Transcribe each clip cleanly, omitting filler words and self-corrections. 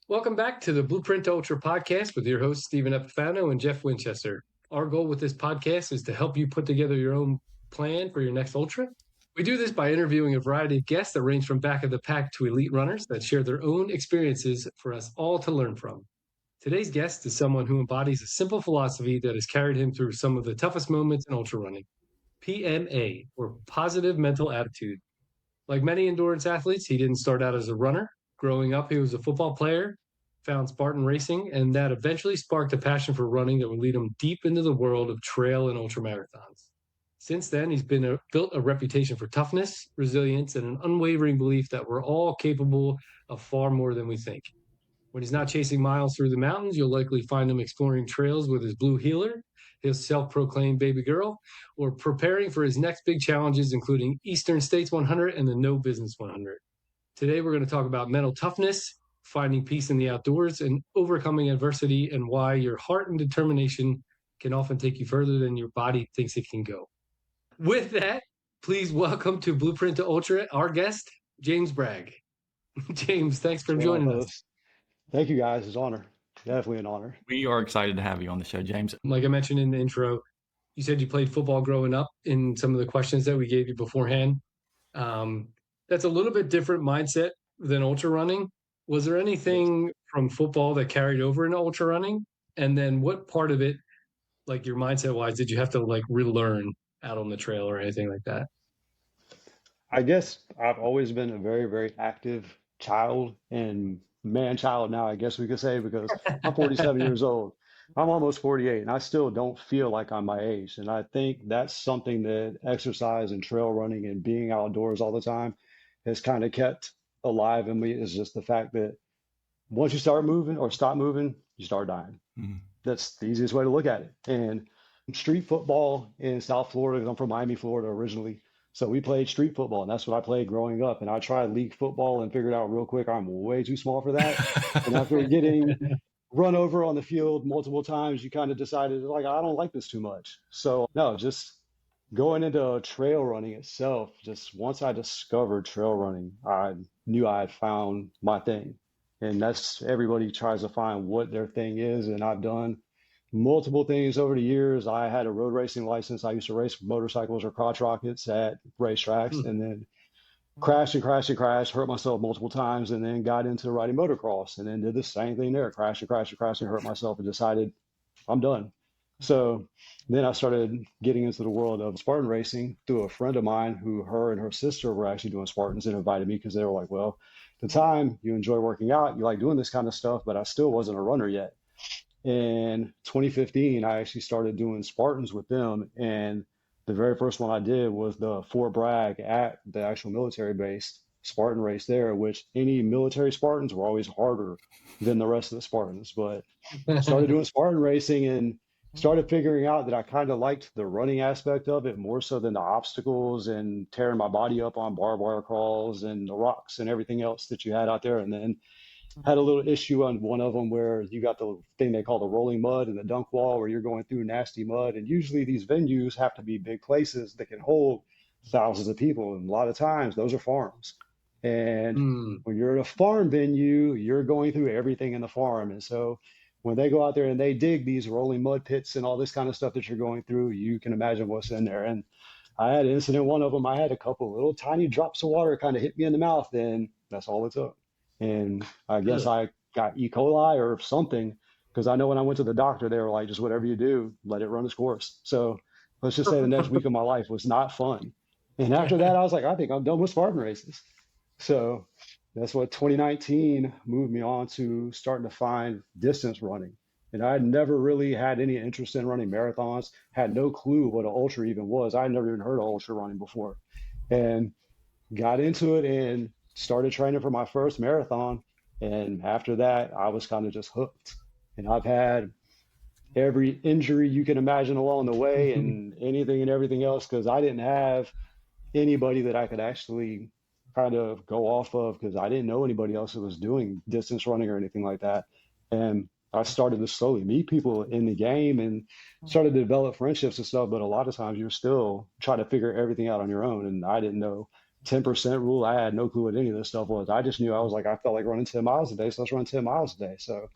Welcome back to the Blueprint to Ultra podcast with your hosts, Stephen Epifano and Jeff Winchester. Our goal with this podcast is to help you put together your own plan for your next Ultra. We do this by interviewing a variety of guests that range from back of the pack to elite runners that share their own experiences for us all to learn from. Today's guest is someone who embodies a simple philosophy that has carried him through some of the toughest moments in ultra running. PMA, or positive mental attitude. Like many endurance athletes, he didn't start out as a runner. Growing up, he was a football player, found Spartan racing, and that eventually sparked a passion for running that would lead him deep into the world of trail and ultramarathons. Since then, he's built a reputation for toughness, resilience, and an unwavering belief that we're all capable of far more than we think. When he's not chasing miles through the mountains, you'll likely find him exploring trails with his blue heeler, his self-proclaimed baby girl, or preparing for his next big challenges, including Eastern States 100 and the No Business 100. Today, we're going to talk about mental toughness, finding peace in the outdoors, and overcoming adversity, and why your heart and determination can often take you further than your body thinks it can go. With that, please welcome to Blueprint to Ultra our guest, James Bragg. James, thanks for joining us. Thank you, guys. It's an honor. Definitely an honor. We are excited to have you on the show, James. Like I mentioned in the intro, you said you played football growing up in some of the questions that we gave you beforehand. That's a little bit different mindset than ultra running. Was there anything from football that carried over into ultra running? And then what part of it, like your mindset wise, did you have to like relearn out on the trail or anything like that? I guess I've always been a very, very active child and man-child now, I guess we could say, because I'm 47 years old. I'm almost 48, and I still don't feel like I'm my age. And I think that's something that exercise and trail running and being outdoors all the time has kind of kept alive in me, is just the fact that once you start moving or stop moving, you start dying. That's the easiest way to look at it. And street football in South Florida, 'cause I'm from Miami, Florida originally. So we played street football, and that's what I played growing up. And I tried league football and figured out real quick I'm way too small for that. And after getting run over on the field multiple times, you kind of decided, like, I don't like this too much. So no, just going into trail running itself, just once I discovered trail running, I knew I had found my thing. And that's, everybody tries to find what their thing is. And I've done multiple things over the years. I had a road racing license. I used to race motorcycles or crotch rockets at racetracks, and then crashed, hurt myself multiple times, and then got into riding motocross, and then did the same thing there, crashed, and hurt myself, and decided I'm done. So then I started getting into the world of Spartan racing through a friend of mine who, her and her sister were actually doing Spartans, and invited me because they were like, well, at the time you enjoy working out, you like doing this kind of stuff, but I still wasn't a runner yet. In 2015, I actually started doing Spartans with them. And the very first one I did was the Fort Bragg at the actual military base Spartan race there, which any military Spartans were always harder than the rest of the Spartans. But I started doing Spartan racing and started figuring out that I kind of liked the running aspect of it more so than the obstacles and tearing my body up on barbed wire crawls and the rocks and everything else that you had out there. And then had a little issue on one of them where you got the thing they call the rolling mud and the dunk wall, where you're going through nasty mud. And usually these venues have to be big places that can hold thousands of people. And a lot of times those are farms. And when you're at a farm venue, you're going through everything in the farm. And so when they go out there and they dig these rolling mud pits and all this kind of stuff that you're going through, you can imagine what's in there. And I had an incident, one of them, I had a couple little tiny drops of water kind of hit me in the mouth, and that's all it took. And I guess I got E. coli or something, because I know when I went to the doctor, they were like, just whatever you do, let it run its course. So let's just say the next week of my life was not fun. And after that, I was like, I think I'm done with Spartan races. So that's what 2019 moved me on to starting to find distance running. And I had never really had any interest in running marathons, had no clue what an ultra even was. I had never even heard of ultra running before, and got into it and started training for my first marathon. And after that, I was kind of just hooked. And I've had every injury you can imagine along the way and anything and everything else, because I didn't have anybody that I could actually kind of go off of, because I didn't know anybody else that was doing distance running or anything like that. And I started to slowly meet people in the game and started to develop friendships and stuff. But a lot of times you're still trying to figure everything out on your own. And I didn't know 10% rule. I had no clue what any of this stuff was. I just knew I felt like running 10 miles a day. So let's run 10 miles a day. So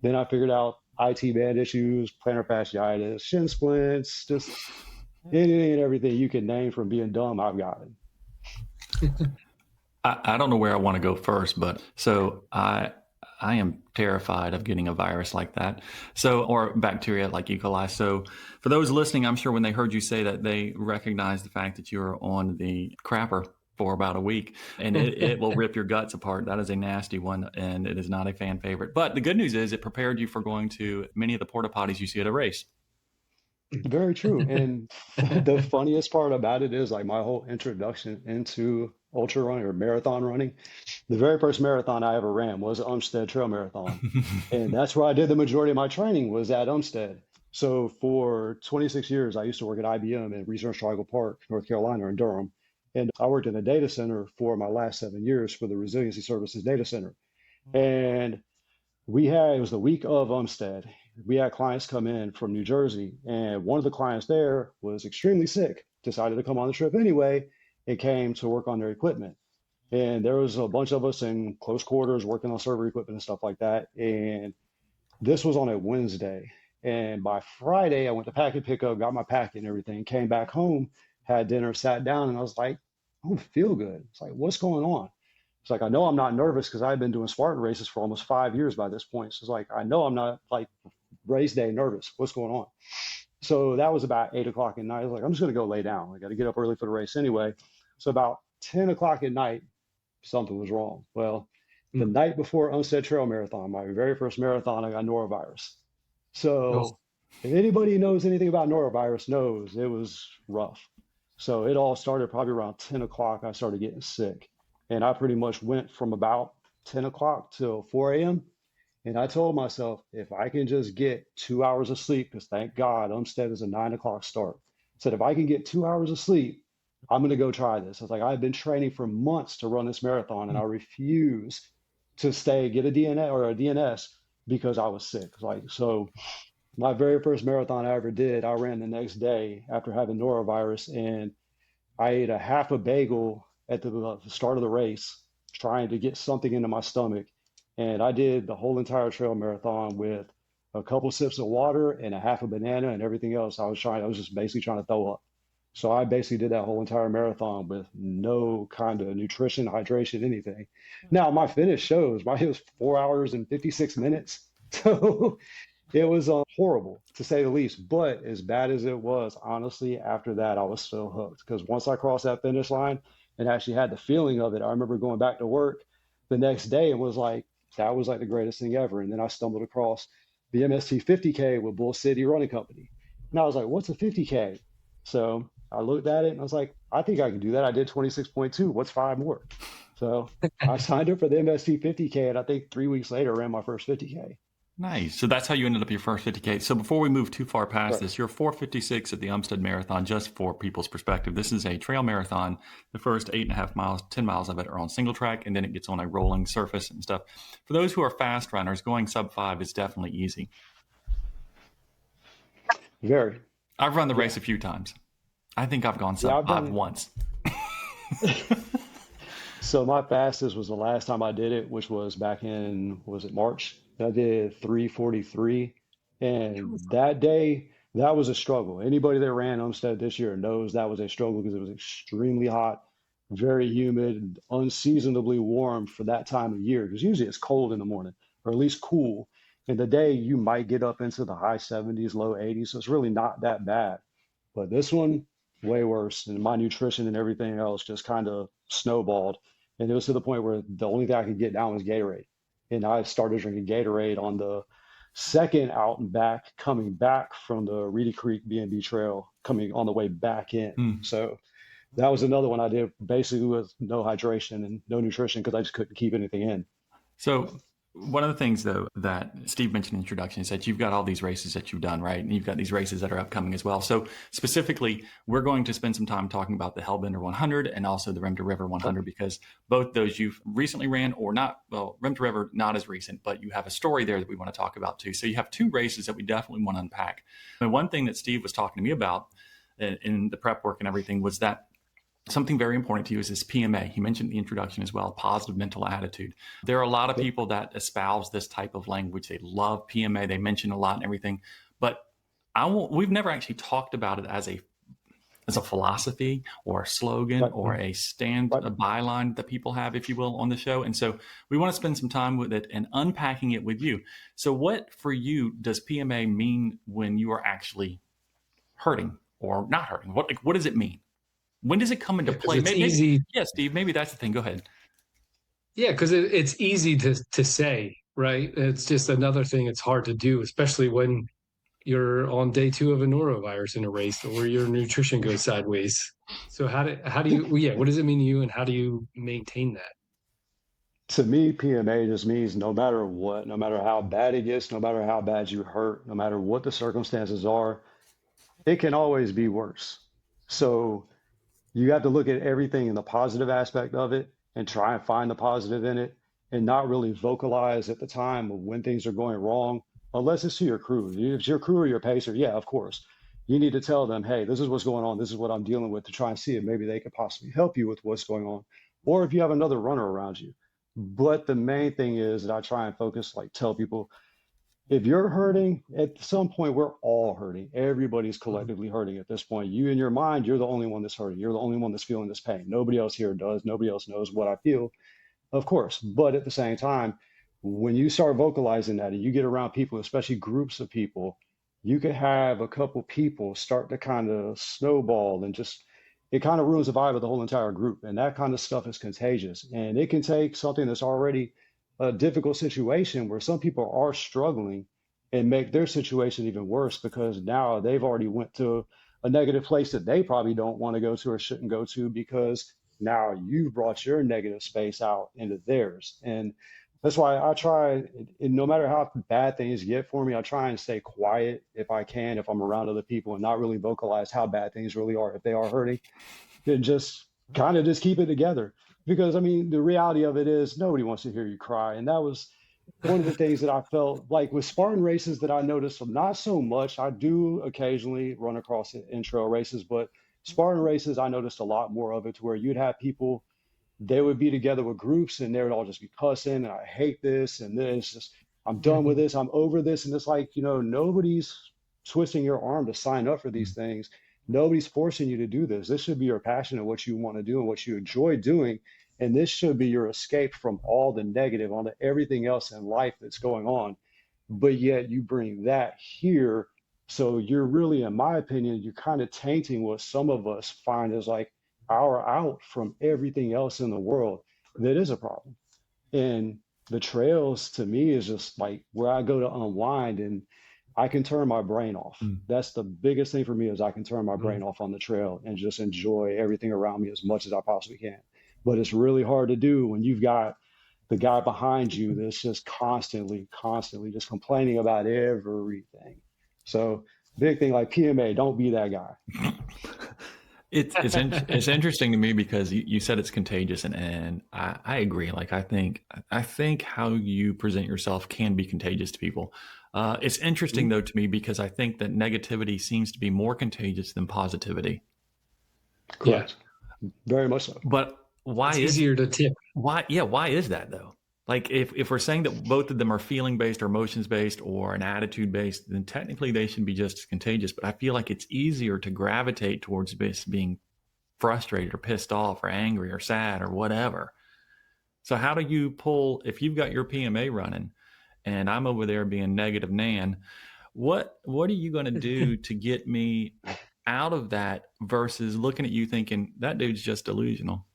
then I figured out IT band issues, plantar fasciitis, shin splints, just anything and everything you can name from being dumb, I've got it. I don't know where I want to go first, but so I am terrified of getting a virus like that. So, or bacteria like E. coli. So for those listening, I'm sure when they heard you say that, they recognize the fact that you're on the crapper for about a week and it will rip your guts apart. That is a nasty one and it is not a fan favorite. But the good news is it prepared you for going to many of the porta potties you see at a race. Very true. And the funniest part about it is like my whole introduction into ultra running or marathon running. The very first marathon I ever ran was Umstead Trail Marathon. And that's where I did the majority of my training was at Umstead. So for 26 years, I used to work at IBM in Research Triangle Park, North Carolina, in Durham. And I worked in a data center for my last 7 years for the Resiliency Services Data Center. And it was the week of Umstead. We had clients come in from New Jersey, and one of the clients there was extremely sick, decided to come on the trip anyway, and came to work on their equipment. And there was a bunch of us in close quarters working on server equipment and stuff like that. And this was on a Wednesday. And by Friday, I went to packet pickup, got my packet and everything, came back home, had dinner, sat down, and I was like, I don't feel good. It's like, what's going on? It's like, I know I'm not nervous because I've been doing Spartan races for almost 5 years by this point. So it's like, I know I'm not like race day nervous. What's going on? So that was about 8 o'clock at night. I was like, I'm just going to go lay down. I got to get up early for the race anyway. So about 10 o'clock at night, something was wrong. Well, the night before Umstead Trail Marathon, my very first marathon, I got norovirus. So if anybody knows anything about norovirus knows it was rough. So it all started probably around 10 o'clock. I started getting sick. And I pretty much went from about 10 o'clock till 4 a.m. And I told myself, if I can just get 2 hours of sleep, because thank God Umstead is a 9 o'clock start. I said, if I can get 2 hours of sleep, I'm going to go try this. I was like, I've been training for months to run this marathon, and I refuse to get a DNA or a DNS because I was sick. So my very first marathon I ever did, I ran the next day after having norovirus, and I ate a half a bagel at the start of the race, trying to get something into my stomach. And I did the whole entire trail marathon with a couple sips of water and a half a banana and everything else. I was just basically trying to throw up. So I basically did that whole entire marathon with no kind of nutrition, hydration, anything. Now my finish shows it was 4 hours and 56 minutes. So it was horrible to say the least. But as bad as it was, honestly, after that, I was still hooked because once I crossed that finish line and actually had the feeling of it, I remember going back to work the next day and was like, that was like the greatest thing ever. And then I stumbled across the MST 50K with Bull City Running Company. And I was like, what's a 50K? So I looked at it and I was like, I think I can do that. I did 26.2. What's 5 more? So I signed up for the MST 50K, and I think 3 weeks later ran my first 50K. Nice. So that's how you ended up your first 50K. So before we move too far past this, you're 4:56 at the Umstead Marathon, just for people's perspective. This is a trail marathon. The first 8.5 miles, 10 miles of it are on single track, and then it gets on a rolling surface and stuff. For those who are fast runners, going sub 5 is definitely easy. Very. I've run the race a few times. I think I've gone sub 5 once. So my fastest was the last time I did it, which was back in, was it March? I did 3:43. And that day, that was a struggle. Anybody that ran Umstead this year knows that was a struggle because it was extremely hot, very humid, unseasonably warm for that time of year. Because usually it's cold in the morning, or at least cool. In the day, you might get up into the high 70s, low 80s. So it's really not that bad. But this one, way worse. And my nutrition and everything else just kind of snowballed. And it was to the point where the only thing I could get down was Gatorade. And I started drinking Gatorade on the second out and back, coming back from the Reedy Creek B&B Trail, coming on the way back in. So that was another one I did basically with no hydration and no nutrition because I just couldn't keep anything in. So one of the things, though, that Steve mentioned in the introduction is that you've got all these races that you've done, right? And you've got these races that are upcoming as well. So specifically, we're going to spend some time talking about the Hellbender 100 and also the Rim to River 100, because both those you've recently ran or not. Well, Rim to River, not as recent, but you have a story there that we want to talk about too. So you have 2 races that we definitely want to unpack. And one thing that Steve was talking to me about in the prep work and everything was that something very important to you is this PMA. You mentioned the introduction as well, positive mental attitude. There are a lot of people that espouse this type of language. They love PMA. They mention a lot and everything, but we've never actually talked about it as a philosophy or a slogan or a byline that people have, if you will, on the show. And so we want to spend some time with it and unpacking it with you. So what for you does PMA mean when you are actually hurting or not hurting? What does it mean? When does it come into play? It's easy. Yeah, Steve, maybe that's the thing. Go ahead. Yeah, because it's easy to say, right? It's just another thing it's hard to do, especially when you're on day 2 of a norovirus in a race or your nutrition goes sideways. So how do you, what does it mean to you and how do you maintain that? To me, PMA just means no matter what, no matter how bad it gets, no matter how bad you hurt, no matter what the circumstances are, it can always be worse. So you have to look at everything in the positive aspect of it and try and find the positive in it and not really vocalize at the time of when things are going wrong, unless it's to your crew. If it's your crew or your pacer, yeah, of course. You need to tell them, hey, this is what's going on. This is what I'm dealing with, to try and see if maybe they could possibly help you with what's going on. Or if you have another runner around you. But the main thing is that I try and focus, like tell people, if you're hurting, at some point, we're all hurting. Everybody's collectively hurting at this point. You in your mind, you're the only one that's hurting. You're the only one that's feeling this pain. Nobody else here does. Nobody else knows what I feel, of course. But at the same time, when you start vocalizing that and you get around people, especially groups of people, you could have a couple people start to kind of snowball and just, it kind of ruins the vibe of the whole entire group. And that kind of stuff is contagious. And it can take something that's already a difficult situation where some people are struggling and make their situation even worse because now they've already went to a negative place that they probably don't want to go to or shouldn't go to because now you've brought your negative space out into theirs. And that's why I try, and no matter how bad things get for me, I try and stay quiet if I can, if I'm around other people, and not really vocalize how bad things really are. If they are hurting, then just kind of just keep it together. Because I mean, the reality of it is nobody wants to hear you cry. And that was one of the things that I felt like with Spartan races that I noticed, not so much. I do occasionally run across it in trail races, but Spartan races, I noticed a lot more of it, to where you'd have people, they would be together with groups and they would all just be cussing, and I hate this, and this, just, I'm done with this, I'm over this. And it's like, nobody's twisting your arm to sign up for these things. Nobody's forcing you to do this. This should be your passion and what you want to do and what you enjoy doing. And this should be your escape from all the negative, on everything else in life that's going on. But yet you bring that here. So you're really, in my opinion, you're kind of tainting what some of us find as like our out from everything else in the world that is a problem. And the trails to me is just like where I go to unwind and I can turn my brain off. That's the biggest thing for me, is I can turn my brain off on the trail and just enjoy everything around me as much as I possibly can. But it's really hard to do when you've got the guy behind you that's just constantly just complaining about everything. So big thing like PMA, don't be that guy. It's interesting to me because you said it's contagious, and I agree. Like I think how you present yourself can be contagious to people. It's interesting though to me because I think that negativity seems to be more contagious than positivity. Correct. Yeah. Very much so. But why it's easier to tip? Why is that though? Like if we're saying that both of them are feeling based or emotions based or an attitude based, then technically they should be just as contagious. But I feel like it's easier to gravitate towards being frustrated or pissed off or angry or sad or whatever. So how do you pull, if you've got your PMA running and I'm over there being negative Nan, what are you going to do to get me out of that versus looking at you thinking that dude's just delusional?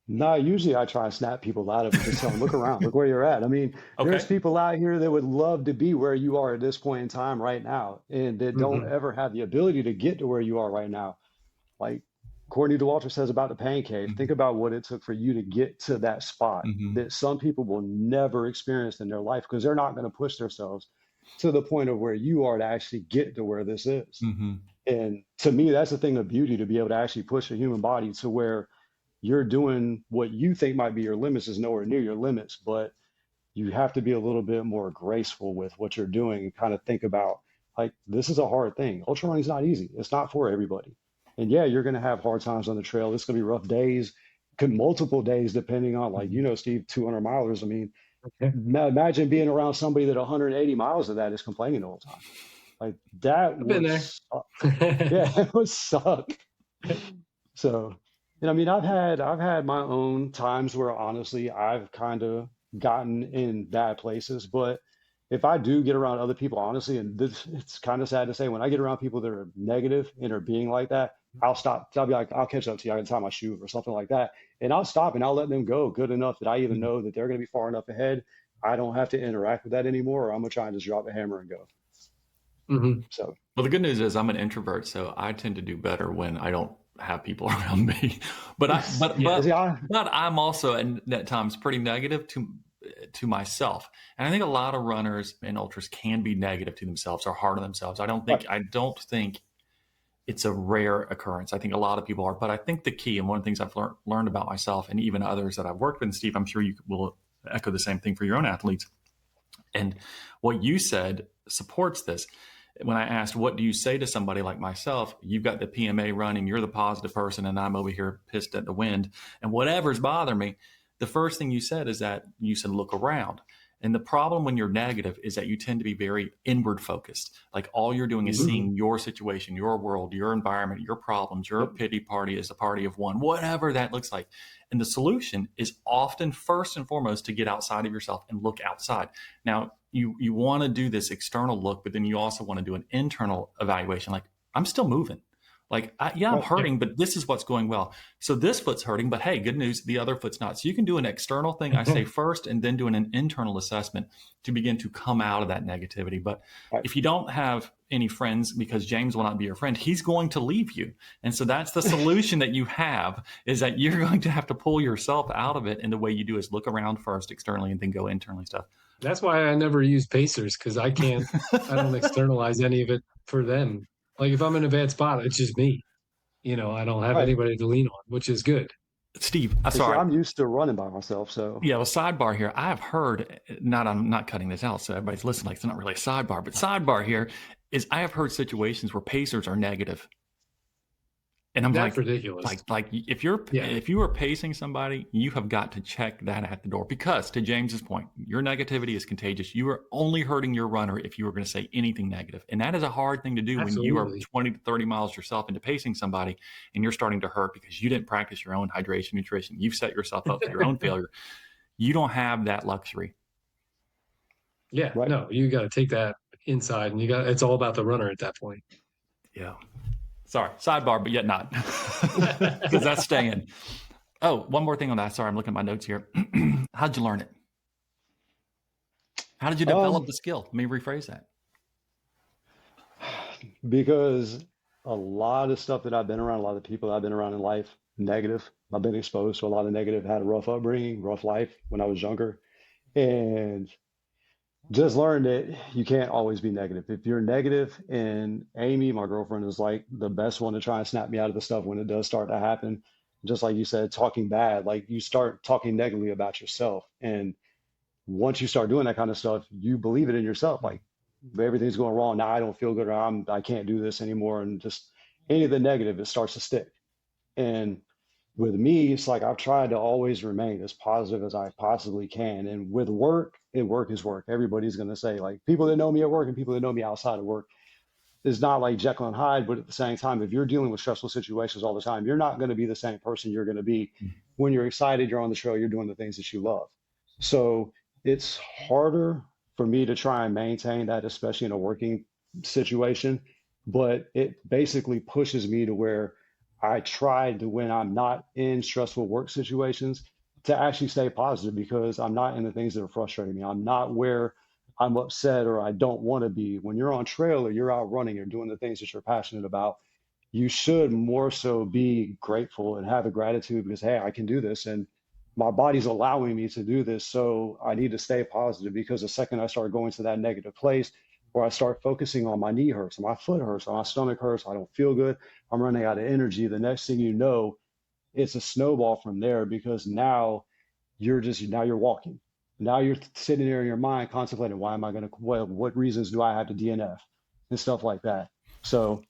No, usually I try and snap people out of it, just tell them, look around, look where you're at. I mean, there's people out here that would love to be where you are at this point in time right now, and that don't ever have the ability to get to where you are right now. Like Courtney DeWalter says about the pain cave, think about what it took for you to get to that spot that some people will never experience in their life because they're not going to push themselves to the point of where you are to actually get to where this is. And to me, that's the thing of beauty, to be able to actually push a human body to where you're doing what you think might be your limits is nowhere near your limits, but you have to be a little bit more graceful with what you're doing and kind of think about, like, this is a hard thing. Ultra running is not easy. It's not for everybody. And yeah, you're going to have hard times on the trail. It's going to be rough days, multiple days, depending on, like, Steve, 200 milers. I mean, Okay. imagine being around somebody that 180 miles of that is complaining the whole time. Like, that I've been would there. suck. Yeah, it would suck. So, I mean, I've had my own times where honestly I've kind of gotten in bad places, but if I do get around other people, honestly, and this, it's kind of sad to say, when I get around people that are negative and are being like that, I'll stop. I'll be like, I'll catch up to you. I can tie my shoe or something like that, and I'll stop and I'll let them go good enough that I even know that they're going to be far enough ahead. I don't have to interact with that anymore, or I'm gonna try and just drop the hammer and go. Mm-hmm. So, Well, the good news is I'm an introvert, so I tend to do better when I don't have people around me. But Yeah. see, but I'm also at times pretty negative to myself. And I think a lot of runners and ultras can be negative to themselves or hard on themselves. I don't think it's a rare occurrence. I think a lot of people are, but I think the key, and one of the things I've learned about myself and even others that I've worked with, and Steve, I'm sure you will echo the same thing for your own athletes. And what you said supports this. When I asked, what do you say to somebody like myself? You've got the PMA running, you're the positive person, and I'm over here pissed at the wind, and whatever's bothering me. The first thing you said is that you said, look around. And the problem when you're negative is that you tend to be very inward focused. Like all you're doing is seeing your situation, your world, your environment, your problems, your pity party is a party of one, whatever that looks like. And the solution is often first and foremost to get outside of yourself and look outside. Now, you want to do this external look, but then you also want to do an internal evaluation. Like, I'm still moving. Like, I'm hurting, but this is what's going well. So this foot's hurting, but hey, good news, the other foot's not. So you can do an external thing, I say first, and then doing an internal assessment to begin to come out of that negativity. But if you don't have any friends, because James will not be your friend, he's going to leave you. And so that's the solution that you have, is that you're going to have to pull yourself out of it. And the way you do is look around first externally and then go internally stuff. That's why I never use pacers, because I don't externalize any of it for them. Like if I'm in a bad spot, it's just me. I don't have right. anybody to lean on, which is good. Steve, See, sorry. I'm used to running by myself, so Yeah, well, sidebar here. I have heard, I'm not cutting this out, so everybody's listening like it's not really a sidebar, but sidebar here is I have heard situations where pacers are negative. And I'm That's like, ridiculous. Like if you are pacing somebody, you have got to check that at the door, because to James's point, your negativity is contagious. You are only hurting your runner if you are going to say anything negative. And that is a hard thing to do. Absolutely. When you are 20 to 30 miles yourself into pacing somebody and you're starting to hurt because you didn't practice your own hydration, nutrition. You've set yourself up for your own failure. You don't have that luxury. Yeah, right. No, you got to take that inside, and it's all about the runner at that point. Yeah. Sorry, sidebar, but yet not, because that's staying. Oh, one more thing on that. Sorry, I'm looking at my notes here. How'd you learn it? How did you develop the skill? Let me rephrase that. Because a lot of stuff that I've been around, a lot of people I've been around in life, negative. I've been exposed to a lot of negative, had a rough upbringing, rough life when I was younger, and just learned that you can't always be negative. If you're negative, and Amy, my girlfriend, is like the best one to try and snap me out of the stuff when it does start to happen. Just like you said, talking bad, like you start talking negatively about yourself. And once you start doing that kind of stuff, you believe it in yourself. Like everything's going wrong. Now I don't feel good, or I can't do this anymore. And just any of the negative, it starts to stick. And with me, it's like I've tried to always remain as positive as I possibly can. And with work is work. Everybody's going to say, like, people that know me at work and people that know me outside of work, is not like Jekyll and Hyde. But at the same time, if you're dealing with stressful situations all the time, you're not going to be the same person you're going to be when you're excited, you're on the trail, you're doing the things that you love. So it's harder for me to try and maintain that, especially in a working situation. But it basically pushes me to where I try to, when I'm not in stressful work situations, to actually stay positive, because I'm not in the things that are frustrating me. I'm not where I'm upset or I don't want to be. When you're on trail or you're out running or doing the things that you're passionate about, you should more so be grateful and have a gratitude because, hey, I can do this and my body's allowing me to do this. So I need to stay positive, because the second I start going to that negative place, or I start focusing on my knee hurts, or my foot hurts, or my stomach hurts, I don't feel good, I'm running out of energy. The next thing you know, it's a snowball from there, because now you're walking. Now you're sitting there in your mind contemplating, why am I going to, what reasons do I have to DNF and stuff like that. So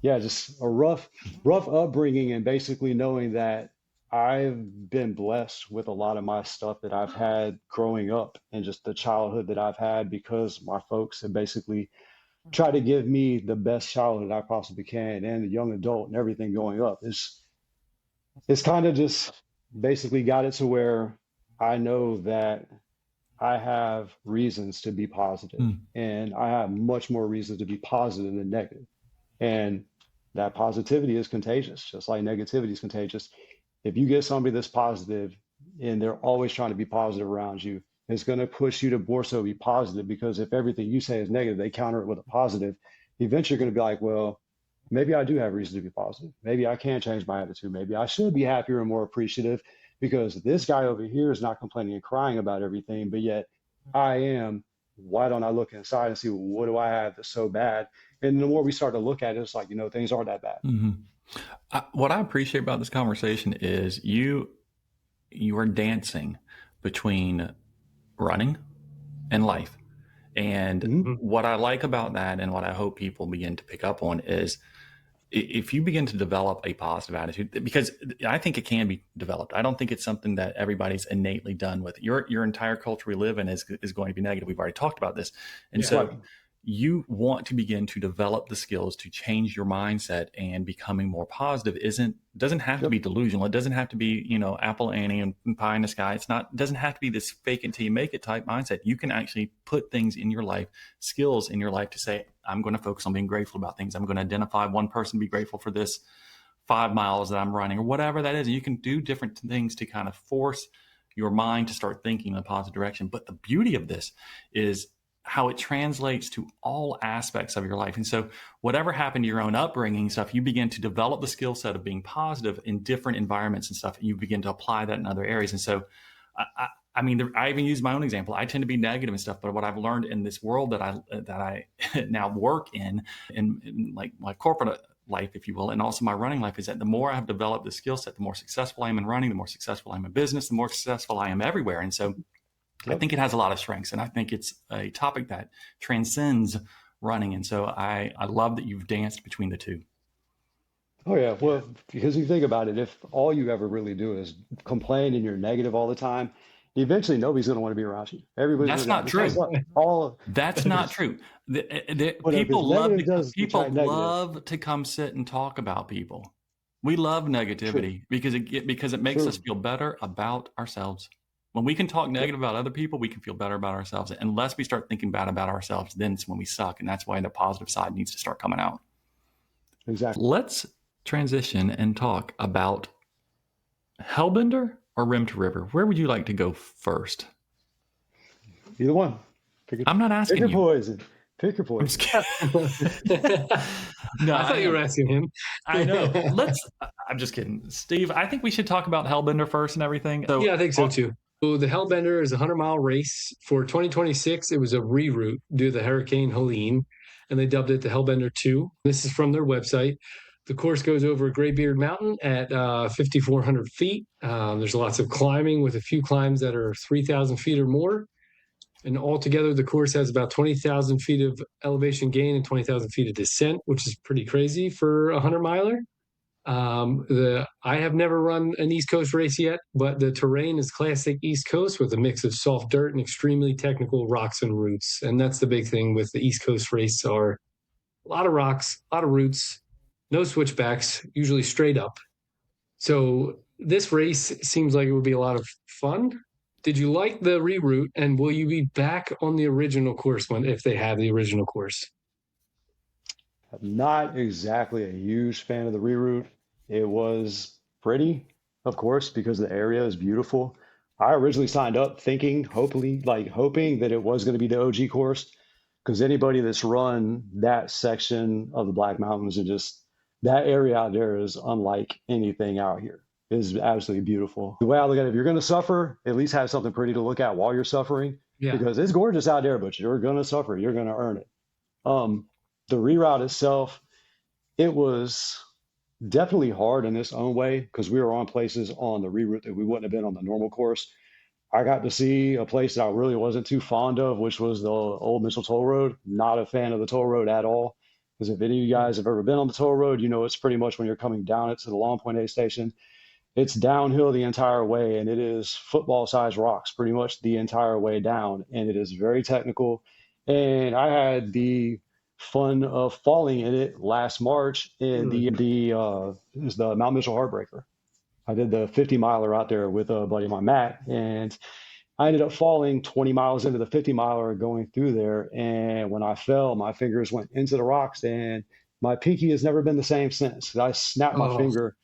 yeah, just a rough upbringing, and basically knowing that I've been blessed with a lot of my stuff that I've had growing up and just the childhood that I've had because my folks have basically tried to give me the best childhood I possibly can and the young adult and everything going up. It's kind of just basically got it to where I know that I have reasons to be positive, Mm. and I have much more reasons to be positive than negative. And that positivity is contagious, just like negativity is contagious. If you get somebody that's positive and they're always trying to be positive around you, it's going to push you to more so be positive, because if everything you say is negative, they counter it with a positive. Eventually, you're going to be like, well, maybe I do have reason to be positive. Maybe I can change my attitude. Maybe I should be happier and more appreciative because this guy over here is not complaining and crying about everything, but yet I am. Why don't I look inside and see what do I have that's so bad? And the more we start to look at it, it's like, things aren't that bad. Mm-hmm. What I appreciate about this conversation is you are dancing between running and life. And Mm-hmm. what I like about that, and what I hope people begin to pick up on, is if you begin to develop a positive attitude, because I think it can be developed. I don't think it's something that everybody's innately done with. Your entire culture we live in is going to be negative. We've already talked about this. And Yeah. so you want to begin to develop the skills to change your mindset, and becoming more positive doesn't have to be delusional. It doesn't have to be, Apple Annie and pie in the sky. It doesn't have to be this fake it till you make it type mindset. You can actually put things in your life, skills in your life, to say, I'm going to focus on being grateful about things. I'm going to identify one person, be grateful for this 5 miles that I'm running, or whatever that is. And you can do different things to kind of force your mind to start thinking in a positive direction. But the beauty of this is how it translates to all aspects of your life. And so whatever happened to your own upbringing stuff, you begin to develop the skill set of being positive in different environments and stuff. And you begin to apply that in other areas. And so, I mean, I even use my own example. I tend to be negative and stuff, but what I've learned in this world that I now work in like my corporate life, if you will, and also my running life, is that the more I've developed the skill set, the more successful I am in running, the more successful I am in business, the more successful I am everywhere. And so I think it has a lot of strengths, and I think it's a topic that transcends running. And so I love that you've danced between the two. Oh yeah, well, because you think about it, if all you ever really do is complain and you're negative all the time, eventually nobody's going to want to be around you. Everybody's That's going not to true. all. That's not true. But if it's negative, does People attract negative. love to come sit and talk about people. We love negativity because it makes us feel better about ourselves. When we can talk negative about other people, we can feel better about ourselves. Unless we start thinking bad about ourselves, then it's when we suck. And that's why the positive side needs to start coming out. Exactly. Let's transition and talk about Hellbender or Rim to River. Where would you like to go first? Either one. I'm not asking pick your you. poison. Pick your poison. No, I thought you were asking him. I know. I'm just kidding. Steve, I think we should talk about Hellbender first and everything. So, yeah, I think so too. So the Hellbender is a 100-mile race. For 2026, it was a reroute due to the Hurricane Helene, and they dubbed it the Hellbender 2. This is from their website. The course goes over Graybeard Mountain at 5,400 feet. There's lots of climbing, with a few climbs that are 3,000 feet or more. And altogether, the course has about 20,000 feet of elevation gain and 20,000 feet of descent, which is pretty crazy for a 100-miler. I have never run an East Coast race yet, but the terrain is classic East Coast with a mix of soft dirt and extremely technical rocks and roots. And that's the big thing with the East Coast race: are a lot of rocks, a lot of roots, no switchbacks, usually straight up. So this race seems like it would be a lot of fun. Did you like the reroute, and will you be back on the original course if they have the original course? I'm not exactly a huge fan of the reroute. It was pretty, of course, because the area is beautiful. I originally signed up hoping that it was going to be the OG course, because anybody that's run that section of the Black Mountains, and just that area out there is unlike anything out here. It is absolutely beautiful. The way I look at it, if you're going to suffer, at least have something pretty to look at while you're suffering, because it's gorgeous out there, but you're going to suffer. You're going to earn it. The reroute itself, it was definitely hard in its own way, because we were on places on the reroute that we wouldn't have been on the normal course. I got to see a place that I really wasn't too fond of, which was the old Mitchell Toll Road. Not a fan of the toll road at all. Because if any of you guys have ever been on the toll road, you know it's pretty much when you're coming down it to the Long Point A station, it's downhill the entire way, and it is football-sized rocks pretty much the entire way down, and it is very technical. And I had the fun of falling in it last March in it was the Mount Mitchell Heartbreaker. I did the 50 miler out there with a buddy of mine, Matt, and I ended up falling 20 miles into the 50 miler going through there. And when I fell, my fingers went into the rocks, and my pinky has never been the same since. I snapped my finger.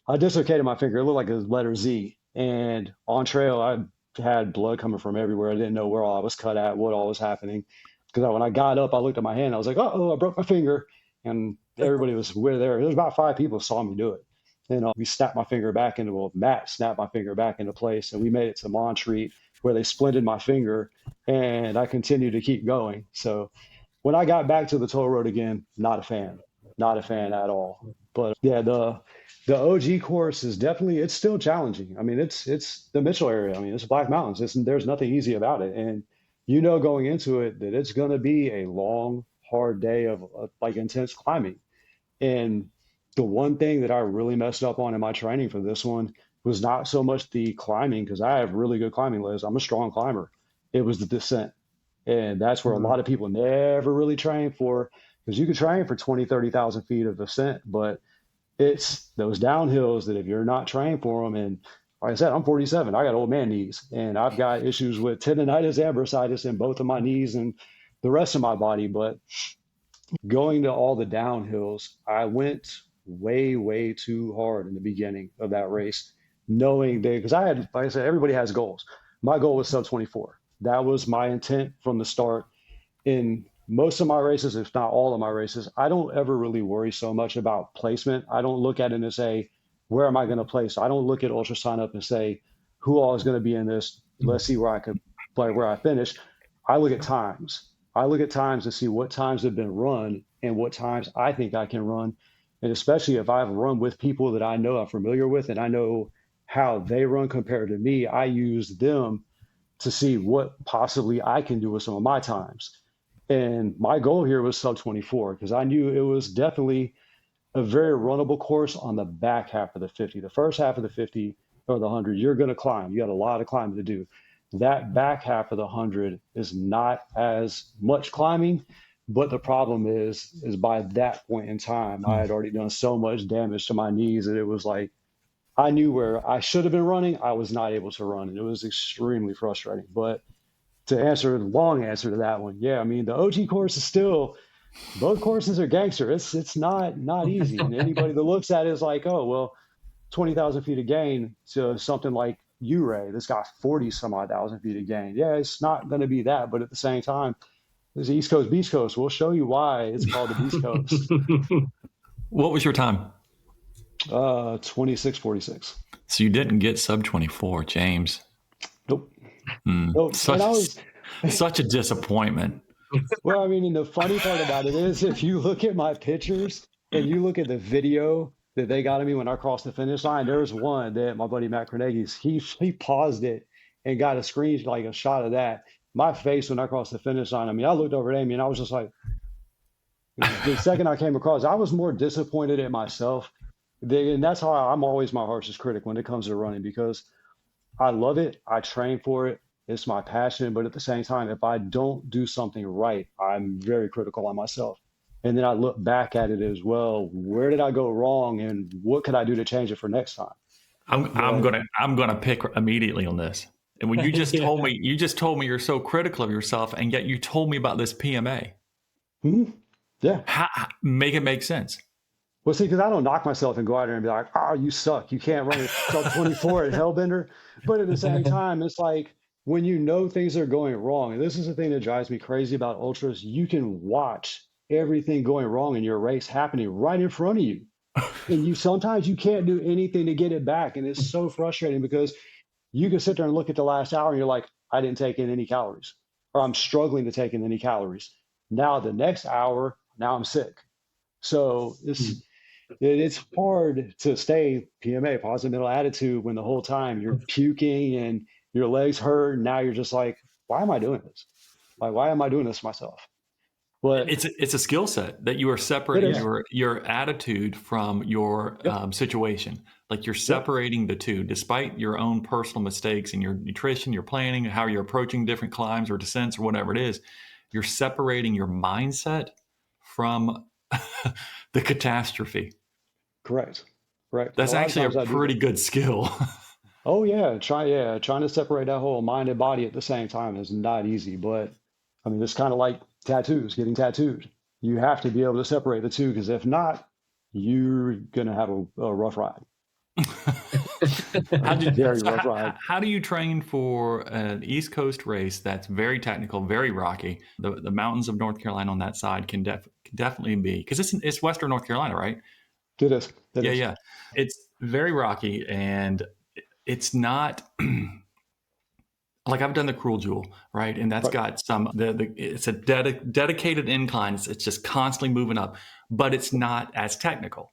I dislocated my finger. It looked like a letter Z. And on trail, I had blood coming from everywhere. I didn't know where all I was cut at, what all was happening. Because when I got up, I looked at my hand. I was like, oh, I broke my finger. And everybody was there. There was about 5 people who saw me do it. And we snapped my finger back into, well, Matt snapped my finger back into place. And we made it to Montreat, where they splinted my finger. And I continued to keep going. So when I got back to the toll road again, not a fan at all. But yeah, the OG course is definitely, it's still challenging. I mean, it's the Mitchell area. I mean, it's Black Mountains. There's nothing easy about it. And you know, going into it, that it's going to be a long, hard day of like intense climbing. And the one thing that I really messed up on in my training for this one was not so much the climbing, because I have really good climbing legs. I'm a strong climber. It was the descent. And that's where a lot of people never really train for, because you can train for 20, 30,000 feet of descent, but it's those downhills that if you're not trained for them, and like I said, I'm 47, I got old man knees, and I've got issues with tendonitis and bursitis in both of my knees and the rest of my body. But going to all the downhills, I went way, way too hard in the beginning of that race, knowing that, because I had, like I said, everybody has goals. My goal was sub 24. That was my intent from the start. In most of my races, if not all of my races, I don't ever really worry so much about placement. I don't look at it and say, where am I going to place? I don't look at Ultra Sign Up and say, who all is going to be in this? Let's see where I could play, where I finish. I look at times. I look at times to see what times have been run and what times I think I can run. And especially if I've run with people that I know I'm familiar with and I know how they run compared to me, I use them to see what possibly I can do with some of my times. And my goal here was sub 24, because I knew it was definitely a very runnable course on the back half of the 50. The first half of the 50 or the 100, you're going to climb. You got a lot of climbing to do. That back half of the 100 is not as much climbing, but the problem is by that point in time, I had already done so much damage to my knees that it was like, I knew where I should have been running. I was not able to run, and it was extremely frustrating. But to answer the long answer to that one, yeah, I mean, the OG course is still, both courses are gangster. It's not easy. And anybody that looks at it is like, oh, well, 20,000 feet of gain to something like Ray that's got 40 some odd thousand feet of gain. Yeah, it's not going to be that. But at the same time, there's the East Coast, Beast Coast. We'll show you why it's called the Beast Coast. What was your time? 26:46. So you didn't get sub 24, James. Nope. Nope. Such a disappointment. Well, I mean, and the funny part about it is, if you look at my pictures and you look at the video that they got of me when I crossed the finish line, there's one that my buddy Matt Carnegie's, he paused it and got a screen, like a shot of that. My face when I crossed the finish line, I mean, I looked over at Amy and I was just like, the second I came across, I was more disappointed at myself. And that's how I'm always my harshest critic when it comes to running, because I love it. I train for it. It's my passion. But at the same time, if I don't do something right, I'm very critical on myself. And then I look back at it as well. Where did I go wrong, and what could I do to change it for next time? I'm gonna pick immediately on this. And when you just told me, you're so critical of yourself, and yet you told me about this PMA. Mm-hmm. Yeah. Make it make sense. Well, see, because I don't knock myself and go out there and be like, oh, you suck. You can't run sub 24 at Hellbender. But at the same time, it's like, when you know things are going wrong, and this is the thing that drives me crazy about ultras, you can watch everything going wrong in your race happening right in front of you. And sometimes you can't do anything to get it back. And it's so frustrating, because you can sit there and look at the last hour and you're like, I didn't take in any calories, or I'm struggling to take in any calories. Now the next hour, now I'm sick. So it's hard to stay PMA, positive mental attitude, when the whole time you're puking and your legs hurt. And now you're just like, why am I doing this? Like, why am I doing this to myself? But It's a skill set that you are it separating is. your attitude from your Yep. situation. Like you're Yep. separating the two, despite your own personal mistakes in your nutrition, your planning, how you're approaching different climbs or descents or whatever it is. You're separating your mindset from the catastrophe. Correct. Correct. And a That's lot of actually a times I do pretty that. good skill. Oh yeah, trying to separate that whole mind and body at the same time is not easy. But I mean, it's kind of like tattoos, getting tattooed. You have to be able to separate the two, because if not, you're gonna have a rough ride, a very rough ride. How do you train for an East Coast race that's very technical, very rocky? The mountains of North Carolina on that side can definitely be, because it's Western North Carolina, right? It is. It Yeah, is. yeah. It's very rocky, and it's not like I've done the Cruel Jewel, right? And that's Right. got it's a dedicated incline. It's just constantly moving up, but it's not as technical,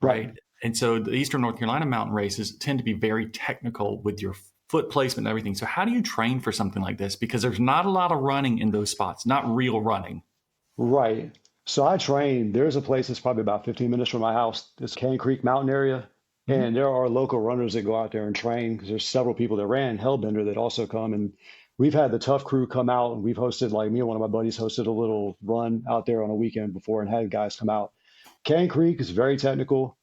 Right. right? And so the Eastern North Carolina mountain races tend to be very technical with your foot placement and everything. So how do you train for something like this? Because there's not a lot of running in those spots, not real running. Right. So I train. There's a place that's probably about 15 minutes from my house. It's Cane Creek Mountain area. Mm-hmm. And there are local runners that go out there and train, because there's several people that ran Hellbender that also come. And we've had the tough crew come out, and we've hosted, like me and one of my buddies hosted a little run out there on a weekend before and had guys come out. Cane Creek is very technical.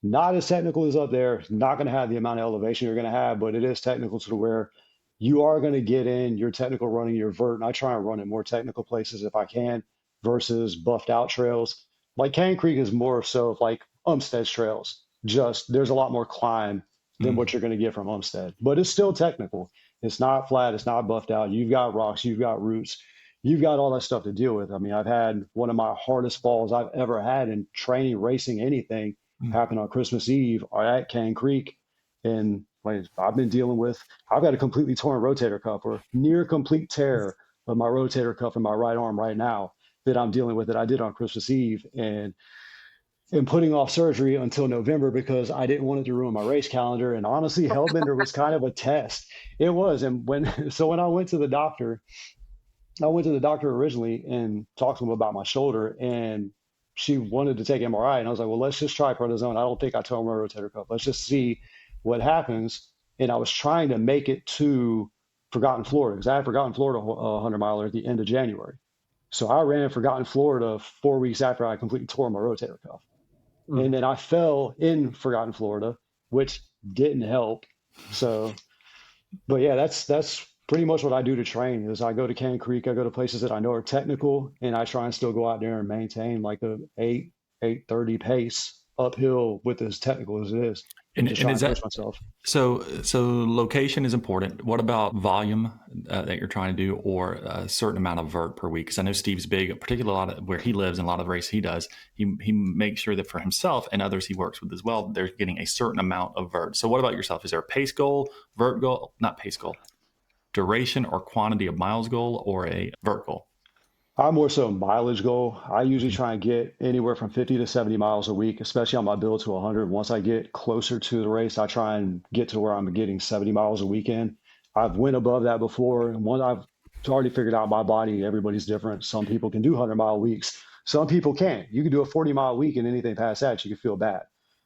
Not as technical as up there. It's not going to have the amount of elevation you're going to have, but it is technical to where you are going to get in your technical running, your vert. And I try and run in more technical places if I can versus buffed out trails. Like Cane Creek is more so like Umstead's trails. Just there's a lot more climb than what you're going to get from Umstead, but it's still technical. It's not flat. It's not buffed out. You've got rocks. You've got roots. You've got all that stuff to deal with. I mean, I've had one of my hardest falls I've ever had in training, racing, anything Mm-hmm. happen on Christmas Eve or at Cane Creek. And like, I've been dealing with, I've got a completely torn rotator cuff or near complete tear of my rotator cuff in my right arm right now that I'm dealing with, that I did on Christmas Eve, and putting off surgery until November because I didn't want it to ruin my race calendar. And honestly, Hellbender was kind of a test. It was. And when I went to the doctor, originally and talked to him about my shoulder, and she wanted to take MRI. And I was like, well, let's just try prednisone. I don't think I tore my rotator cuff. Let's just see what happens. And I was trying to make it to Forgotten Florida, because I had Forgotten Florida 100-miler at the end of January. So I ran Forgotten Florida 4 weeks after I completely tore my rotator cuff. And then I fell in Forgotten Florida, which didn't help. So, but yeah, that's pretty much what I do to train. Is I go to Cane Creek, I go to places that I know are technical, and I try and still go out there and maintain like a 8:30 pace uphill with as technical as it is. And Just try is and that push myself. so? Location is important. What about volume that you're trying to do, or a certain amount of vert per week? Because I know Steve's big, particularly a lot of where he lives and a lot of the races he does. He makes sure that for himself and others he works with as well, they're getting a certain amount of vert. So what about yourself? Is there a pace goal, vert goal, not pace goal, duration or quantity of miles goal, or a vert goal? I'm more so mileage goal. I usually try and get anywhere from 50 to 70 miles a week, especially on my build to 100. Once I get closer to the race, I try and get to where I'm getting 70 miles a weekend. I've went above that before. And one, I've already figured out my body. Everybody's different. Some people can do 100-mile weeks. Some people can't. You can do a 40-mile week, and anything past that, you can feel bad.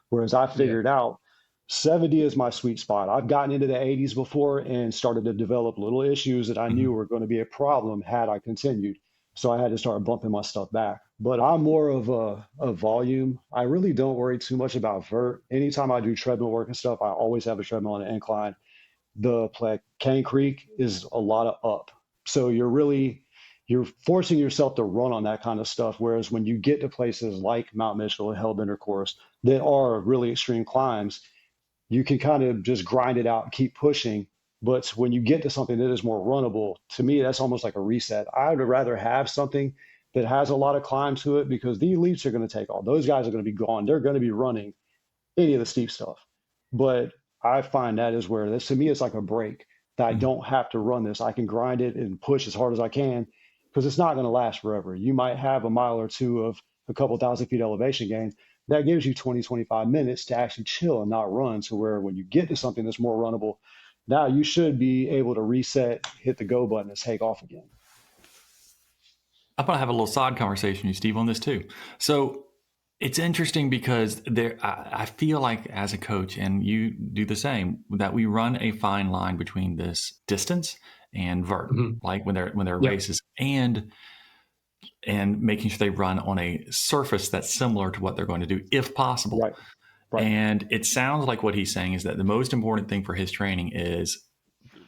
Whereas I figured out 70 is my sweet spot. I've gotten into the 80s before and started to develop little issues that I knew were going to be a problem had I continued. So I had to start bumping my stuff back. But I'm more of a volume. I really don't worry too much about vert. Anytime I do treadmill work and stuff, I always have a treadmill on an incline. The Cane Creek is a lot of up. So you're forcing yourself to run on that kind of stuff. Whereas when you get to places like Mount Mitchell and Hellbender course that are really extreme climbs, you can kind of just grind it out and keep pushing. But when you get to something that is more runnable, to me, that's almost like a reset. I would rather have something that has a lot of climb to it, because the elites are going to take all. Those guys are going to be gone. They're going to be running any of the steep stuff. But I find that is where this, to me, it's like a break, that I don't have to run this. I can grind it and push as hard as I can, because it's not going to last forever. You might have a mile or two of a couple thousand feet elevation gain. That gives you 20, 25 minutes to actually chill and not run, to where when you get to something that's more runnable, now you should be able to reset, hit the go button, and take off again. I'm going to have a little side conversation with you, Steve, on this too. So it's interesting because I feel like as a coach, and you do the same, that we run a fine line between this distance and vert, like when they're Yep. races, and making sure they run on a surface that's similar to what they're going to do, if possible. Right. Right. And it sounds like what he's saying is that the most important thing for his training is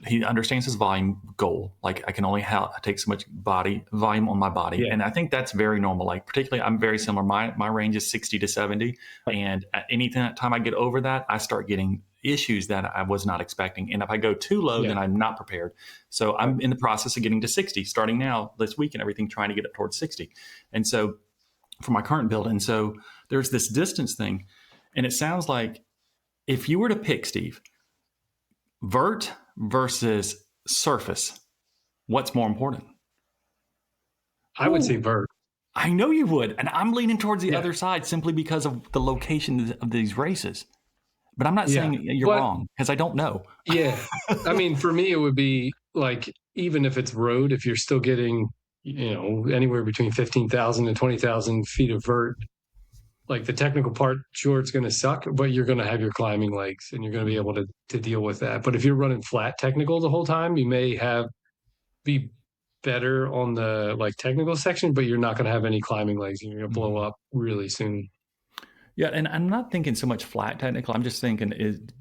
he understands his volume goal. Like I can only take so much body volume on my body. Yeah. And I think that's very normal. Like particularly I'm very similar. My range is 60 to 70. And at any time I get over that, I start getting issues that I was not expecting. And if I go too low, then I'm not prepared. So I'm in the process of getting to 60, starting now this week and everything, trying to get up towards 60. And so for my current build. And so there's this distance thing. And it sounds like if you were to pick, Steve, vert versus surface, what's more important? I would say vert. I know you would. And I'm leaning towards the other side simply because of the location of these races. But I'm not saying you're wrong because I don't know. Yeah. I mean, for me, it would be like, even if it's road, if you're still getting, anywhere between 15,000 and 20,000 feet of vert, like the technical part, sure, it's going to suck, but you're going to have your climbing legs and you're going to be able to deal with that. But if you're running flat technical the whole time, you may be better on the like technical section, but you're not going to have any climbing legs and you're going to blow up really soon. Yeah, and I'm not thinking so much flat technical. I'm just thinking,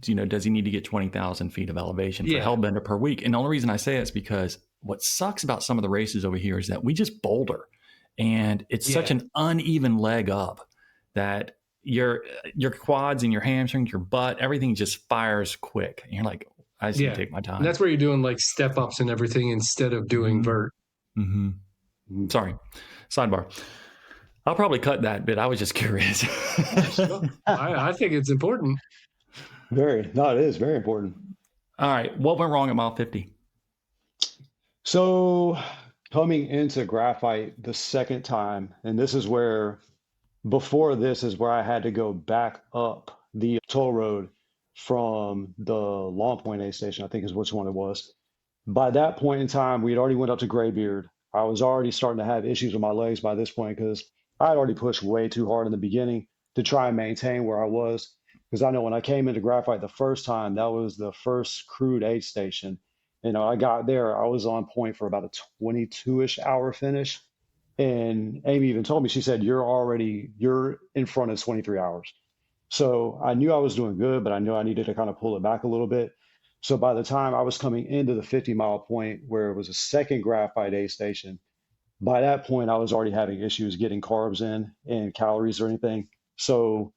does he need to get 20,000 feet of elevation for Hellbender per week? And the only reason I say it is because what sucks about some of the races over here is that we just boulder, and it's such an uneven leg up that your quads and your hamstrings, your butt, everything just fires quick. And you're like, I just need to take my time. And that's where you're doing like step ups and everything instead of doing vert. Sorry, sidebar. I'll probably cut that bit. I was just curious. I think it's important. It is very important. All right. What went wrong at mile 50? So coming into graphite the second time, and this is where, before this is where I had to go back up the toll road from the Long Point aid station, I think is which one it was. By that point in time, we'd already went up to Graybeard. I was already starting to have issues with my legs by this point because I had already pushed way too hard in the beginning to try and maintain where I was. Because I know when I came into graphite the first time, that was the first crude aid station. I got there, I was on point for about a 22-ish hour finish. And Amy even told me, she said, you're in front of 23 hours. So I knew I was doing good, but I knew I needed to kind of pull it back a little bit. So by the time I was coming into the 50-mile point where it was a second graphite aid station, by that point, I was already having issues getting carbs in and calories or anything. So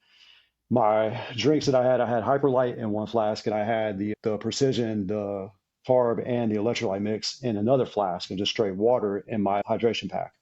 my drinks that I had Hyperlight in one flask, and I had the Precision, the carb and the electrolyte mix in another flask, and just straight water in my hydration pack.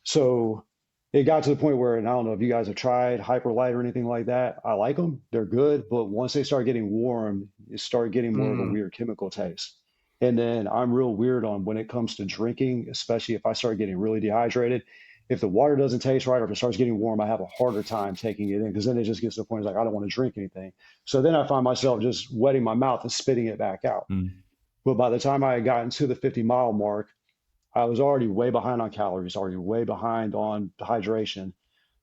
So it got to the point where, and I don't know if you guys have tried Hyperlight or anything like that. I like them. They're good. But once they start getting warm, you start getting more of a weird chemical taste. And then I'm real weird on when it comes to drinking, especially if I start getting really dehydrated. If the water doesn't taste right or if it starts getting warm, I have a harder time taking it in because then it just gets to the point, it's like, I don't want to drink anything. So then I find myself just wetting my mouth and spitting it back out. But by the time I had gotten to the 50-mile mark, I was already way behind on calories, already way behind on hydration.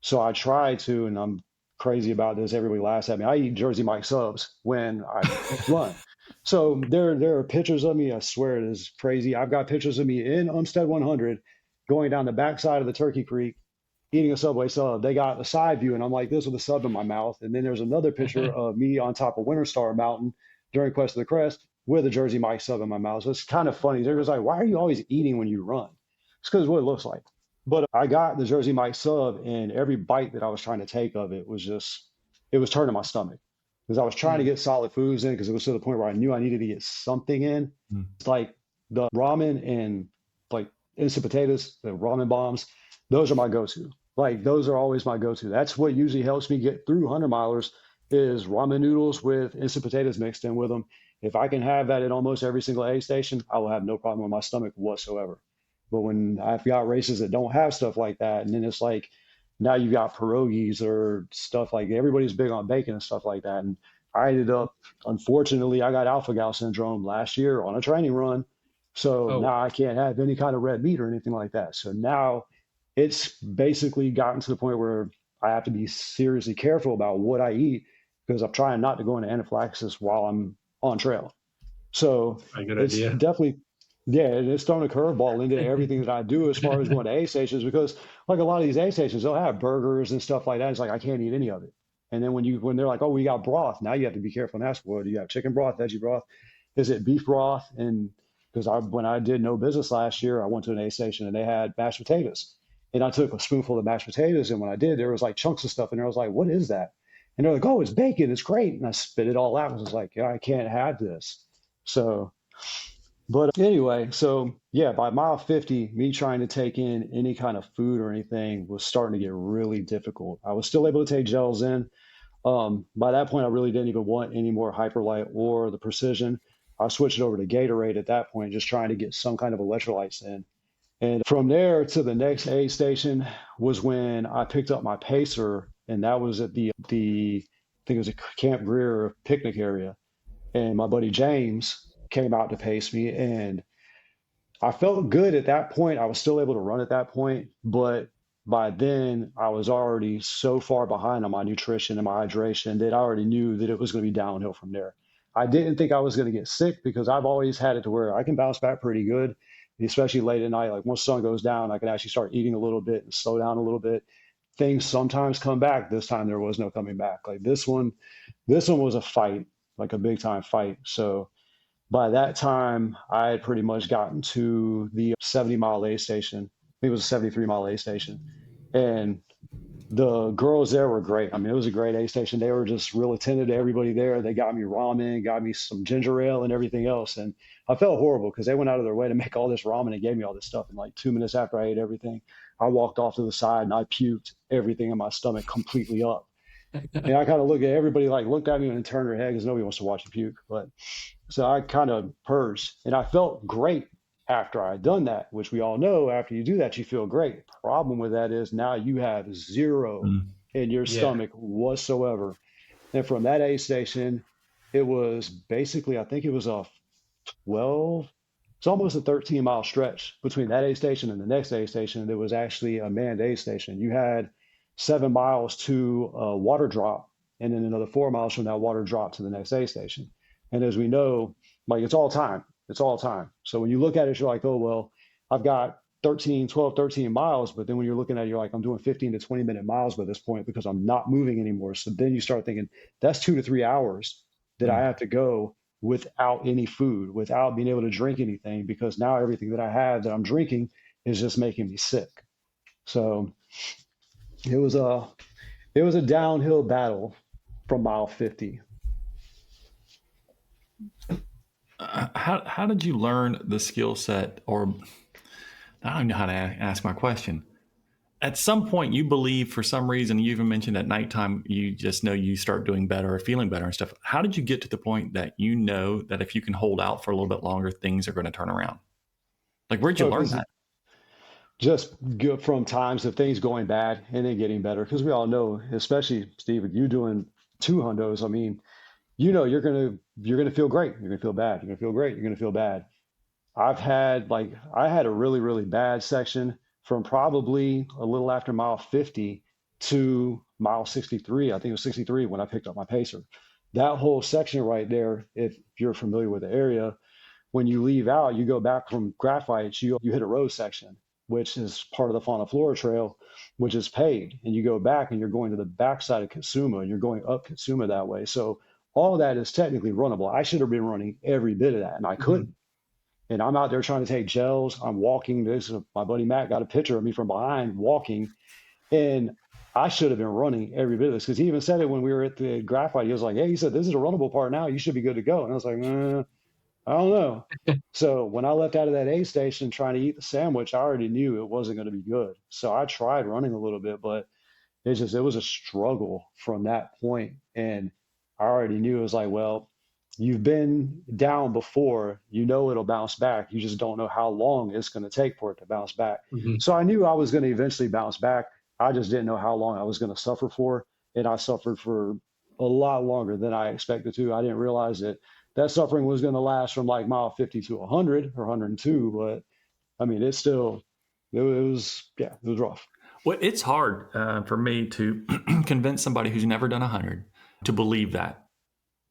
So I tried to, and I'm crazy about this, everybody laughs at me, I eat Jersey Mike subs when I run. So there are pictures of me, I swear it is crazy. I've got pictures of me in Umstead 100 going down the backside of the Turkey Creek, eating a Subway sub. They got a side view, and I'm like this with a sub in my mouth. And then there's another picture of me on top of Winter Star Mountain during Quest of the Crest with a Jersey Mike sub in my mouth. So it's kind of funny. They're just like, why are you always eating when you run? It's because what it looks like. But I got the Jersey Mike sub, and every bite that I was trying to take of it was turning my stomach. Because I was trying to get solid foods in because it was to the point where I knew I needed to get something in. It's like the ramen and like instant potatoes, the ramen bombs, those are my go-to. Like those are always my go-to. That's what usually helps me get through 100 milers is ramen noodles with instant potatoes mixed in with them. If I can have that at almost every single aid station, I will have no problem with my stomach whatsoever. But when I've got races that don't have stuff like that, and then it's like, now you've got pierogies or stuff like that. Everybody's big on bacon and stuff like that. And I ended up, unfortunately, I got alpha-gal syndrome last year on a training run. So Oh, now I can't have any kind of red meat or anything like that. So now it's basically gotten to the point where I have to be seriously careful about what I eat because I'm trying not to go into anaphylaxis while I'm on trail. So a good it's idea. definitely, yeah, it's thrown a curveball into everything that I do as far as going to aid stations because like a lot of these aid stations, they'll have burgers and stuff like that. It's like I can't eat any of it. And then when they're like, oh, we got broth, now you have to be careful and ask, well, do you have chicken broth, veggie broth? Is it beef broth? And because when I did no business last year, I went to an aid station and they had mashed potatoes. And I took a spoonful of mashed potatoes, and when I did, there was like chunks of stuff in there. I was like, what is that? And they're like, oh, it's bacon. It's great. And I spit it all out. I was like, yeah, I can't have this. So, but anyway, so yeah, by mile 50, me trying to take in any kind of food or anything was starting to get really difficult. I was still able to take gels in. By that point, I really didn't even want any more Hyperlight or the Precision. I switched it over to Gatorade at that point, just trying to get some kind of electrolytes in. And from there to the next aid station was when I picked up my pacer, and that was at the I think it was a Camp Greer picnic area. And my buddy James came out to pace me, and I felt good at that point. I was still able to run at that point, but by then I was already so far behind on my nutrition and my hydration that I already knew that it was going to be downhill from there. I didn't think I was going to get sick because I've always had it to where I can bounce back pretty good, especially late at night. Like once the sun goes down, I can actually start eating a little bit and slow down a little bit. Things sometimes come back. This time there was no coming back. Like this one was a fight, like a big time fight. So by that time, I had pretty much gotten to the 70-mile aid station. I think it was a 73-mile aid station. And the girls there were great. I mean, it was a great aid station. They were just real attentive to everybody there. They got me ramen, got me some ginger ale and everything else. And I felt horrible because they went out of their way to make all this ramen and gave me all this stuff. And like 2 minutes after I ate everything, I walked off to the side and I puked everything in my stomach completely up. And I kind of looked at everybody, like looked at me and turned their head because nobody wants to watch you puke. But so I kind of purged and I felt great after I had done that, which we all know after you do that, you feel great. Problem with that is now you have zero Mm. in your Yeah. stomach whatsoever. And from that aid station, it was basically, I think it was a 12, it's almost a 13-mile stretch between that aid station and the next aid station. There was actually a manned aid station. You had 7 miles to a water drop, and then another 4 miles from that water drop to the next aid station. And as we know, like it's all time. It's all time. So when you look at it, you're like, oh, well, I've got 13 miles. But then when you're looking at it, you're like, I'm doing 15 to 20-minute miles by this point because I'm not moving anymore. So then you start thinking that's 2 to 3 hours that I Mm. have to go without any food, without being able to drink anything, because now everything that I have that I'm drinking is just making me sick. So it was a downhill battle from mile 50. How did you learn the skill set? Or I don't even know how to ask my question. At some point, you believe for some reason, you even mentioned at nighttime, you just know you start doing better or feeling better and stuff. How did you get to the point that you know that if you can hold out for a little bit longer, things are going to turn around? Like, where'd you Oh, learn because that? just go from times of things going bad and then getting better. Because we all know, especially Steve, you doing two hundos. I mean, you know, you're gonna feel great. You're gonna feel bad. You're gonna feel great. You're gonna feel bad. I had a really, really bad section from probably a little after mile 50 to mile 63. I think it was 63 when I picked up my pacer. That whole section right there, if you're familiar with the area, when you leave out, you go back from Graphites, you hit a road section, which is part of the Fauna Flora Trail, which is paved. And you go back and you're going to the backside of Katsuma and you're going up Katsuma that way. So all of that is technically runnable. I should have been running every bit of that and I Mhm. couldn't. And I'm out there trying to take gels. I'm walking. My buddy Matt got a picture of me from behind walking. And I should have been running every bit of this because he even said it when we were at the graphite. He was like, hey, he said, this is a runnable part now. You should be good to go. And I was like, I don't know. So when I left out of that aid station trying to eat the sandwich, I already knew it wasn't going to be good. So I tried running a little bit, but it was a struggle from that point. And I already knew it was like, well, you've been down before, you know it'll bounce back. You just don't know how long it's going to take for it to bounce back. Mhm. So I knew I was going to eventually bounce back. I just didn't know how long I was going to suffer for. And I suffered for a lot longer than I expected to. I didn't realize that that suffering was going to last from like mile 50 to 100 or 102. But I mean, it was rough. Well, it's hard for me to convince somebody who's never done 100 to believe that.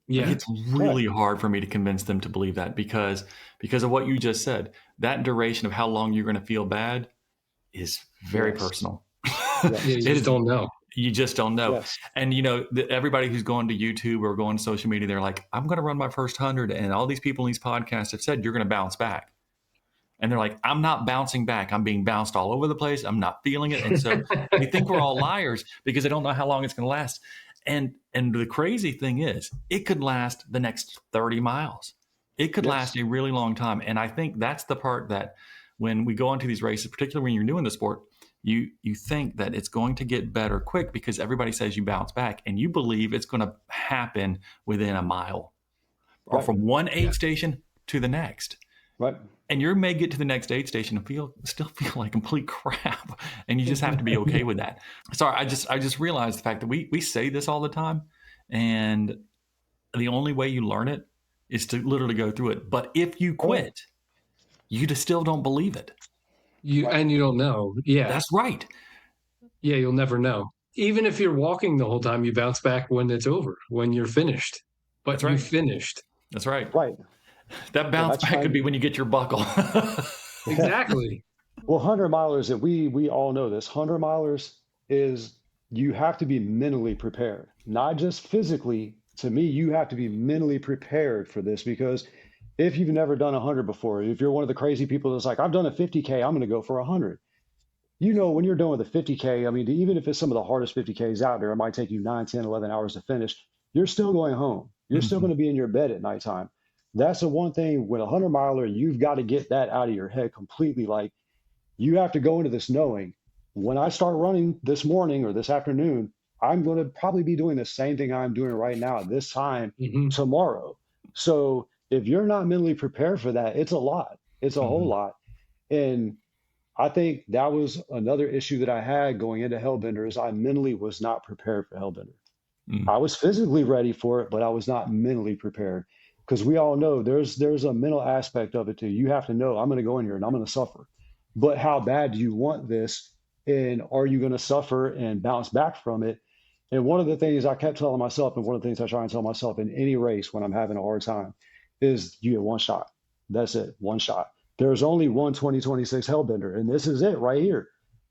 Yeah. Like, it's really hard for me to convince them to believe that because of what you just said. That duration of how long you're going to feel bad is very personal. Yeah, you just don't know. You just don't know. Yes. And, everybody who's going to YouTube or going to social media, they're like, I'm going to run my first 100. And all these people in these podcasts have said, you're going to bounce back. And they're like, I'm not bouncing back. I'm being bounced all over the place. I'm not feeling it. And so they think we're all liars because they don't know how long it's going to last. And the crazy thing is, it could last the next 30 miles. It could last a really long time. And I think that's the part that when we go into these races, particularly when you're doing the sport, you think that it's going to get better quick because everybody says you bounce back and you believe it's going to happen within a mile or from one aid station to the next. Right. And you may get to the next aid station and still feel like complete crap. And you just have to be okay with that. Sorry, I just realized the fact that we say this all the time. And the only way you learn it is to literally go through it. But if you quit, you just still don't believe it. And you don't know. Yeah. That's right. Yeah, you'll never know. Even if you're walking the whole time, you bounce back when it's over, when you're finished. But you finished. That's right. Right. That bounce back could be when you get your buckle. Exactly. Well, 100 milers, and we all know this, 100 milers is you have to be mentally prepared, not just physically. To me, you have to be mentally prepared for this because if you've never done 100 before, if you're one of the crazy people that's like, I've done a 50K, I'm going to go for 100. When you're doing the 50K, I mean, even if it's some of the hardest 50Ks out there, it might take you 9, 10, 11 hours to finish. You're still going home. You're still going to be in your bed at nighttime. That's the one thing with a 100 miler, you've got to get that out of your head completely. Like, you have to go into this knowing when I start running this morning or this afternoon, I'm going to probably be doing the same thing I'm doing right now at this time tomorrow. So if you're not mentally prepared for that, it's a lot. It's a whole lot. And I think that was another issue that I had going into Hellbender is I mentally was not prepared for Hellbender. I was physically ready for it, but I was not mentally prepared. Because we all know there's a mental aspect of it too. You have to know I'm going to go in here and I'm going to suffer. But how bad do you want this? And are you going to suffer and bounce back from it? And one of the things I kept telling myself, and one of the things I try and tell myself in any race when I'm having a hard time, is you get one shot. That's it, one shot. There's only one 2026 Hellbender, and this is it right here.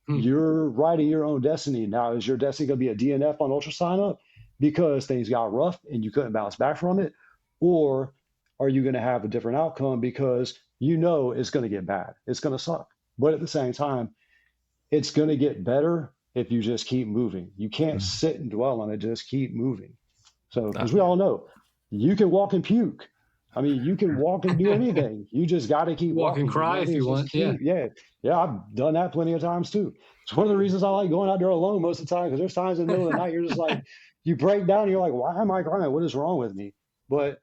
You're writing your own destiny. Now, is your destiny going to be a DNF on Ultra Sign Up because things got rough and you couldn't bounce back from it? Or are you going to have a different outcome because it's going to get bad? It's going to suck. But at the same time, it's going to get better if you just keep moving. You can't sit and dwell on it, just keep moving. So, because we all know, you can walk and puke. I mean, you can walk and do anything. You just got to keep walk walking. And cry if you want. Yeah, I've done that plenty of times too. It's one of the reasons I like going out there alone most of the time, because there's times in the middle of the night you're just like, you break down and you're like, why am I crying? What is wrong with me? But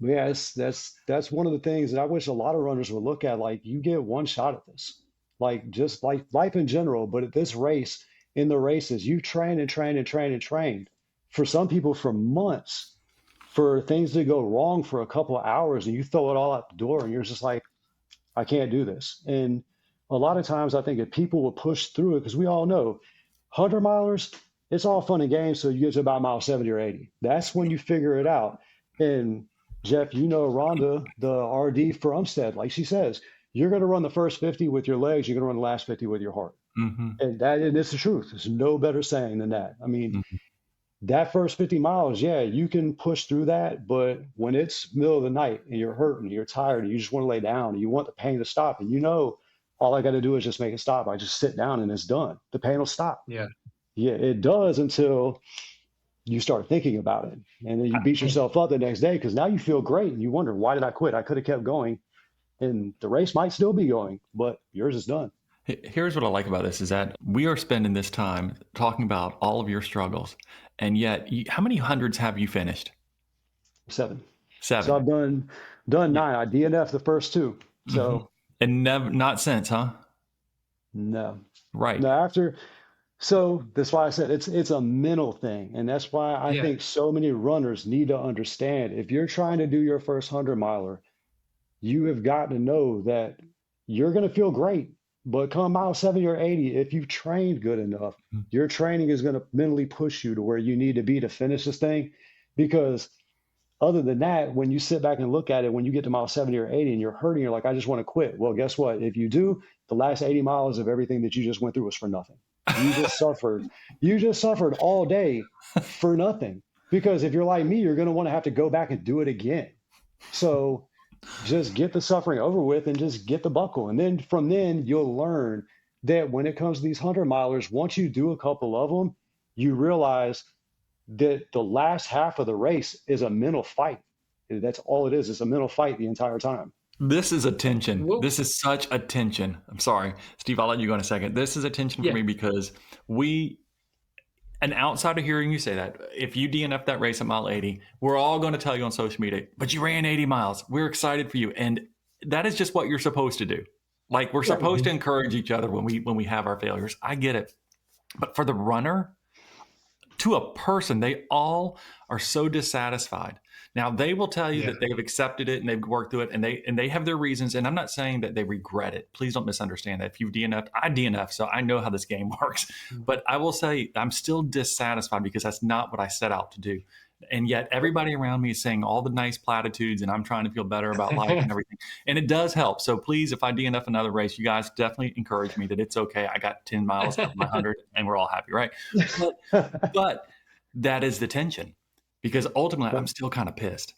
yeah, that's one of the things that I wish a lot of runners would look at. Like, you get one shot at this, like just like life in general. But at this race, in the races, you train and train and train and train. For some people, for months, for things to go wrong for a couple of hours, and you throw it all out the door, and you're just like, I can't do this. And a lot of times, I think if people will push through it, because we all know, 100 milers, it's all fun and games. So you get to about mile 70 or 80. That's when you figure it out. And Jeff, Rhonda, the RD for Umstead, like she says, you're going to run the first 50 with your legs. You're going to run the last 50 with your heart. And it's the truth. There's no better saying than that. I mean, that first 50 miles, you can push through that. But when it's middle of the night and you're hurting, you're tired, and you just want to lay down, and you want the pain to stop, and all I got to do is just make it stop. I just sit down and it's done. The pain will stop. Yeah, it does until you start thinking about it. And then you beat yourself up the next day because now you feel great and you wonder, why did I quit? I could have kept going, and the race might still be going, but yours is done. Here's what I like about this is that we are spending this time talking about all of your struggles. And yet, how many hundreds have you finished? 7. So I've done 9. I DNF'd the first 2. So and not since, huh? No. Right. No, So that's why I said it's a mental thing. And that's why I Yeah. think so many runners need to understand if you're trying to do your first 100 miler, you have got to know that you're going to feel great. But come mile 70 or 80, if you've trained good enough, your training is going to mentally push you to where you need to be to finish this thing. Because other than that, when you sit back and look at it, when you get to mile 70 or 80 and you're hurting, you're like, I just want to quit. Well, guess what? If you do, the last 80 miles of everything that you just went through was for nothing. You just suffered. You just suffered all day for nothing. Because if you're like me, you're going to want to have to go back and do it again. So just get the suffering over with and just get the buckle. And then from then, you'll learn that when it comes to these 100 milers, once you do a couple of them, you realize that the last half of the race is a mental fight. That's all it is. It's a mental fight the entire time. This is a tension. Well- This is such a tension. I'm sorry, Steve, I'll let you go in a second. This is a tension for me because an outsider hearing you say that, if you DNF that race at mile 80, we're all going to tell you on social media, but you ran 80 miles. We're excited for you. And that is just what you're supposed to do. Like, we're supposed to encourage each other when we have our failures. I get it. But for the runner, to a person, they all are so dissatisfied. Now, they will tell you that they've accepted it and they've worked through it and they have their reasons. And I'm not saying that they regret it. Please don't misunderstand that. If you've DNF'd, I DNF, so I know how this game works. But I will say I'm still dissatisfied because that's not what I set out to do. And yet everybody around me is saying all the nice platitudes and I'm trying to feel better about life and everything. And it does help. So please, if I DNF another race, you guys definitely encourage me that it's okay. I got 10 miles out of my 100 and we're all happy, right? But that is the tension because ultimately I'm still kind of pissed.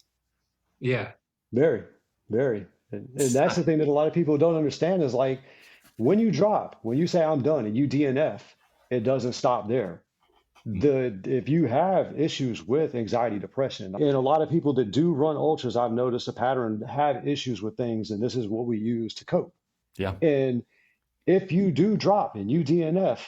Yeah. Very, very. And that's the thing that a lot of people don't understand is like when you drop, when you say I'm done and you DNF, it doesn't stop there. If you have issues with anxiety, depression, and a lot of people that do run ultras, I've noticed a pattern, have issues with things, and this is what we use to cope. Yeah. And if you do drop and you DNF,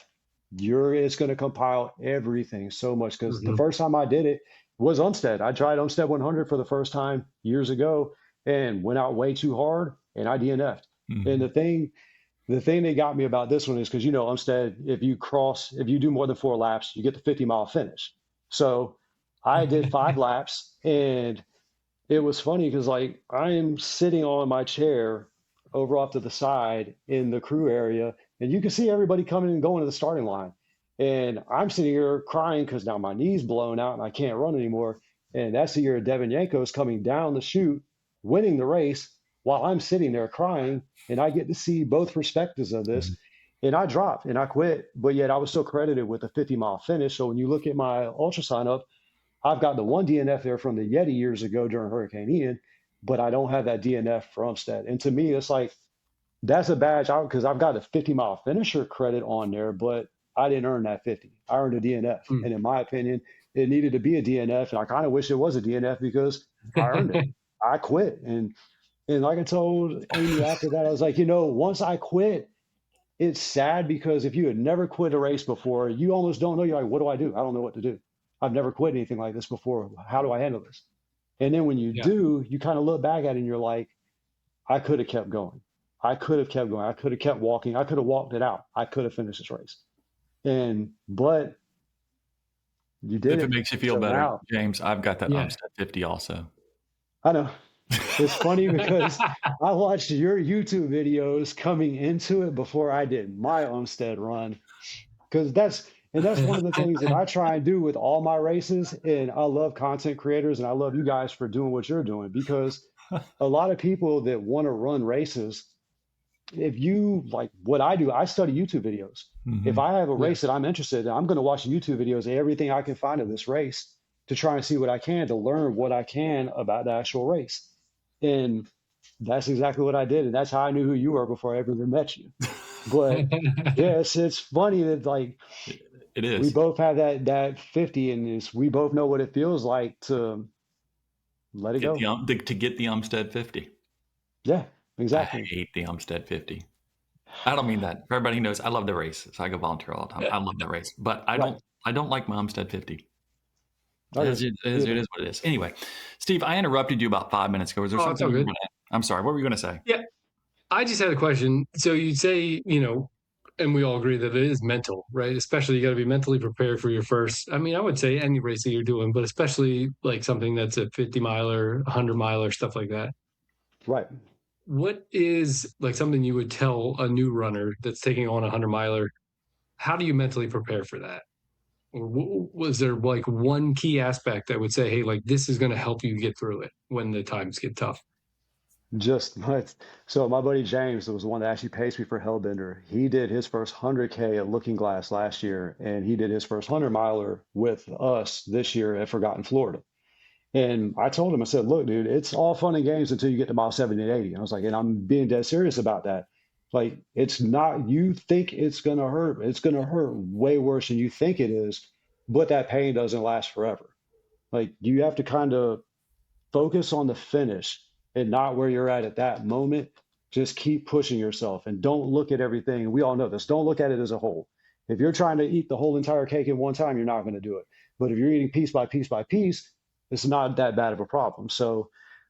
it's going to compile everything so much because the first time I did it was Umstead. I tried Umstead 100 for the first time years ago and went out way too hard and I DNF'd. And the thing that got me about this one is because, Umstead, if you do more than 4 laps, you get the 50-mile finish. So I did 5 laps and it was funny because like I am sitting on my chair over off to the side in the crew area and you can see everybody coming and going to the starting line. And I'm sitting here crying because now my knee's blown out and I can't run anymore. And that's the year Devin Yanko's coming down the chute, winning the race while I'm sitting there crying. And I get to see both perspectives of this. And I dropped and I quit, but yet I was still credited with a 50-mile finish. So when you look at my ultra sign up, I've got the one DNF there from the Yeti years ago during Hurricane Ian, but I don't have that DNF for Umstead. And to me, it's like, that's a badge out because I've got a 50-mile finisher credit on there, but I didn't earn that 50. I earned a DNF. And in my opinion, it needed to be a DNF. And I kind of wish it was a DNF because I earned it. I quit. And like I told Amy after that, I was like, once I quit, it's sad because if you had never quit a race before, you almost don't know. You're like, what do I do? I don't know what to do. I've never quit anything like this before. How do I handle this? And then when you do, you kind of look back at it and you're like, I could have kept going. I could have kept going. I could have kept walking. I could have walked it out. I could have finished this race. But you did. If it makes you feel better, James, I've got that Umstead 50 also. I know. It's funny because I watched your YouTube videos coming into it before I did my Umstead run. Because that's one of the things that I try and do with all my races. And I love content creators and I love you guys for doing what you're doing because a lot of people that want to run races, if you like what I do, I study YouTube videos. If I have a race that I'm interested in, I'm going to watch YouTube videos, everything I can find of this race to try and see what I can, to learn what I can about the actual race. And that's exactly what I did. And that's how I knew who you were before I ever met you. But yes, it's funny that like it is. We both have that 50 and we both know what it feels like to let it go. To get the Umstead 50. Yeah, exactly. I hate the Umstead 50. I don't mean that. For everybody who knows, I love the race. So I go volunteer all the time. I love that race. But I don't like my Umstead 50. It is what it is. Anyway, Steve, I interrupted you about 5 minutes ago. Was there something you were going to add? I'm sorry. What were you going to say? Yeah. I just had a question. So you'd say, And we all agree that it is mental, right? Especially you got to be mentally prepared for your first. I mean, I would say any race that you're doing, but especially like something that's a 50 miler, 100 miler, stuff like that. Right. What is like something you would tell a new runner that's taking on a 100 miler? How do you mentally prepare for that? Or was there like one key aspect that would say, hey, like this is going to help you get through it when the times get tough? Just so my buddy James was the one that actually paced me for Hellbender. He did his first 100K at Looking Glass last year, and he did his first 100 miler with us this year at Forgotten Florida. And I told him, I said, look, dude, it's all fun and games until you get to mile 70 and 80. And I was like, and I'm being dead serious about that. Like, it's not, you think it's going to hurt. It's going to hurt way worse than you think it is, but that pain doesn't last forever. Like, you have to kind of focus on the finish and not where you're at that moment. Just keep pushing yourself and don't look at everything. We all know this. Don't look at it as a whole. If you're trying to eat the whole entire cake in one time, you're not going to do it. But if you're eating piece by piece by piece, it's not that bad of a problem. So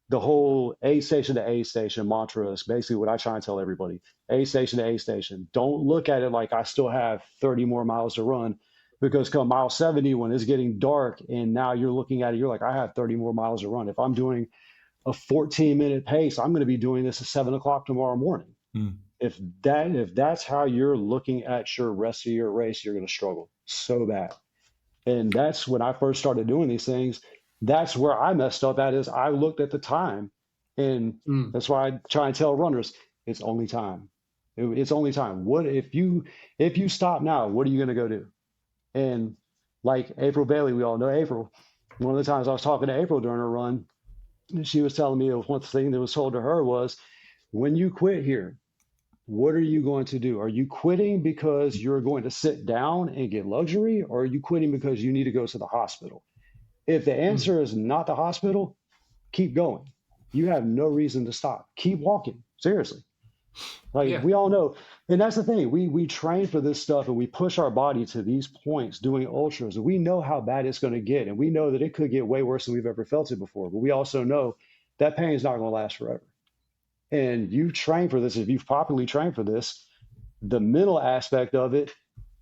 the whole aid station to aid station mantra is basically what I try and tell everybody. Aid station to aid station. Don't look at it like I still have 30 more miles to run, because come mile 70, when it's getting dark and now you're looking at it, you're like, I have 30 more miles to run. If I'm doing a 14-minute pace, I'm going to be doing this at 7 o'clock tomorrow morning. If that's how you're looking at your rest of your race, you're going to struggle so bad. And that's when I first started doing these things. That's where I messed up at, is I looked at the time. And that's why I try and tell runners, it's only time. It's only time. What if you stop now, what are you going to go do? And like April Bailey, we all know April. One of the times I was talking to April during her run, she was telling me one thing that was told to her was, when you quit here, what are you going to do? Are you quitting because you're going to sit down and get luxury, or are you quitting because you need to go to the hospital? If the answer is not the hospital, keep going. You have no reason to stop. Keep walking. Seriously. Like we all know. And that's the thing. We train for this stuff and we push our body to these points doing ultras. And we know how bad it's going to get. And we know that it could get way worse than we've ever felt it before. But we also know that pain is not going to last forever. And you train for this. If you've properly trained for this, the mental aspect of it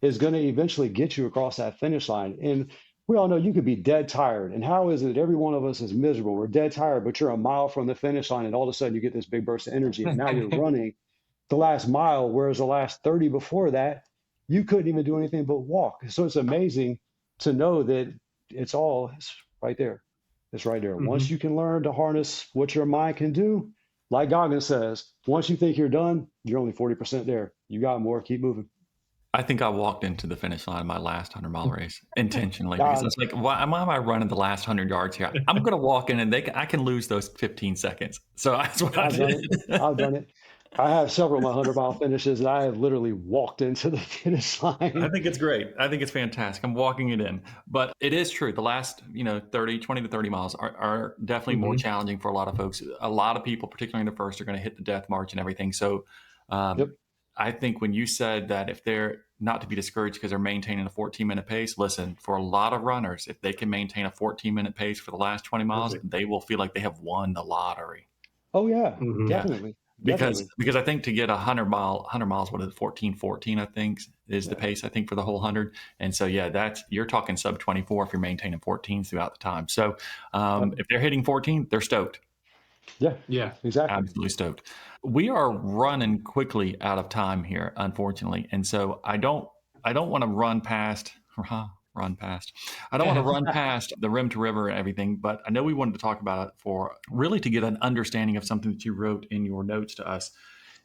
is going to eventually get you across that finish line. And we all know you could be dead tired. And how is it every one of us is miserable? We're dead tired, but you're a mile from the finish line, and all of a sudden you get this big burst of energy. And now you're running the last mile, whereas the last 30 before that, you couldn't even do anything but walk. So it's amazing to know that it's right there. It's right there. Once you can learn to harness what your mind can do, like Goggins says, once you think you're done, you're only 40% there. You got more, keep moving. I think I walked into the finish line of my last 100-mile race intentionally, because I was like, why am I running the last 100 yards here? I'm going to walk in and I can lose those 15 seconds. So that's what I did. I've done it. I have several of my 100-mile finishes, and I have literally walked into the finish line. I think it's great. I think it's fantastic. I'm walking it in. But it is true. The last 20 to 30 miles are definitely more challenging for a lot of folks. A lot of people, particularly in the first, are going to hit the death march and everything. So I think when you said that if they're not to be discouraged because they're maintaining a 14-minute pace, listen, for a lot of runners, if they can maintain a 14-minute pace for the last 20 miles, they will feel like they have won the lottery. Oh, yeah, definitely. Because I think to get 100 miles, what is it, 14:14, I think, is the pace, I think, for the whole 100. And so, you're talking sub 24 if you're maintaining 14s throughout the time. So if they're hitting 14, they're stoked. Yeah, exactly. Absolutely stoked. We are running quickly out of time here, unfortunately. And so I don't want to run past. I don't want to run past the rim to river and everything, but I know we wanted to talk about it for really to get an understanding of something that you wrote in your notes to us. It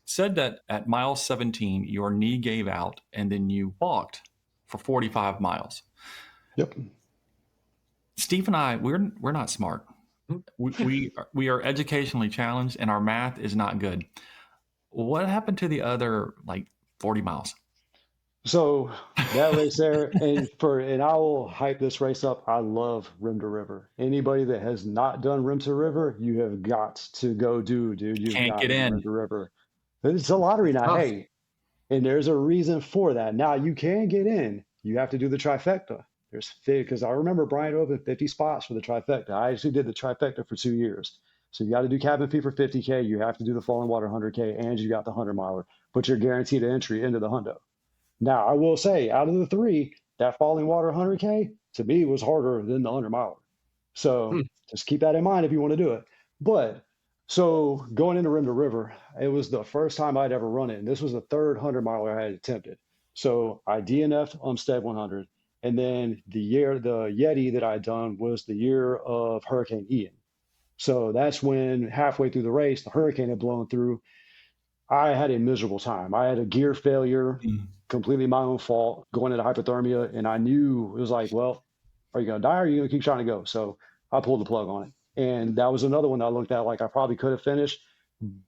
said that at mile 17, your knee gave out and then you walked for 45 miles. Yep. Steve and I, we're not smart. We are educationally challenged and our math is not good. What happened to the other 40 miles? So that race there, and I will hype this race up. I love rim to river. Anybody that has not done rim to river, you have got to go do, dude. You can't get in rim to river. It's a lottery now. Hey, and there's a reason for that. Now you can get in. You have to do the trifecta. Because I remember Brian opened 50 spots for the trifecta. I actually did the trifecta for 2 years. So you got to do cabin fee for 50K. You have to do the Falling Water 100K, and you got the 100 miler. But you're guaranteed an entry into the hundo. Now, I will say, out of the three, that Falling Water 100K to me was harder than the 100 miler. So Hmm. just keep that in mind if you want to do it. But so going into Rim to River, it was the first time I'd ever run it. And this was the third 100 miler I had attempted. So I DNF'd Umstead 100. And then the Yeti that I'd done was the year of Hurricane Ian. So that's when halfway through the race, the hurricane had blown through. I had a miserable time. I had a gear failure, Mm. completely my own fault, going into hypothermia. And I knew it was like, well, are you going to die or are you going to keep trying to go? So I pulled the plug on it. And that was another one that I looked at like I probably could have finished,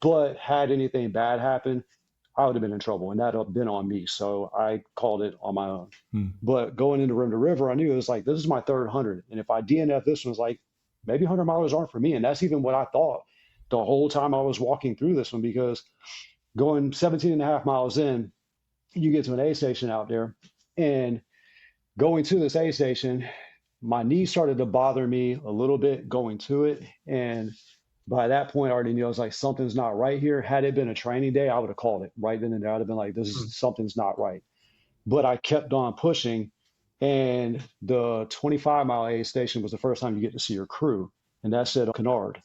but had anything bad happen, I would have been in trouble. And that would have been on me. So I called it on my own. Mm. But going into Rim to River, I knew it was like, this is my third 100. And if I DNF this one, was like, maybe 100 milers aren't for me. And that's even what I thought the whole time I was walking through this one, because going 17 and a half miles in, you get to an aid station out there, and going to this aid station, my knee started to bother me a little bit going to it. And by that point, I already knew I was like, something's not right here. Had it been a training day, I would have called it right then and there. I'd have been like, this is something's not right. But I kept on pushing. And the 25-mile aid station was the first time you get to see your crew. And that said Kennard.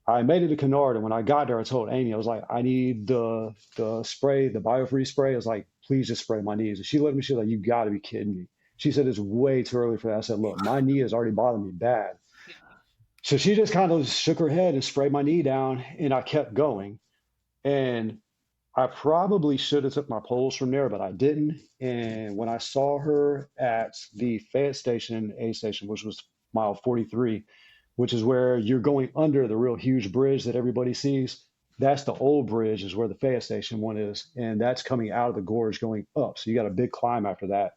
I made it to Kennard, and when I got there, I told Amy, I was like, I need the spray, the biofreeze spray. I was like, please just spray my knees. And she looked at me, she was like, you got to be kidding me. She said, it's way too early for that. I said, look, my knee has already bothered me bad. So she just kind of shook her head and sprayed my knee down, and I kept going. And I probably should have took my poles from there, but I didn't. And when I saw her at the Fayette Station, A station, which was mile 43, which is where you're going under the real huge bridge that everybody sees. That's the old bridge, is where the Fayette Station one is. And that's coming out of the gorge going up. So you got a big climb after that.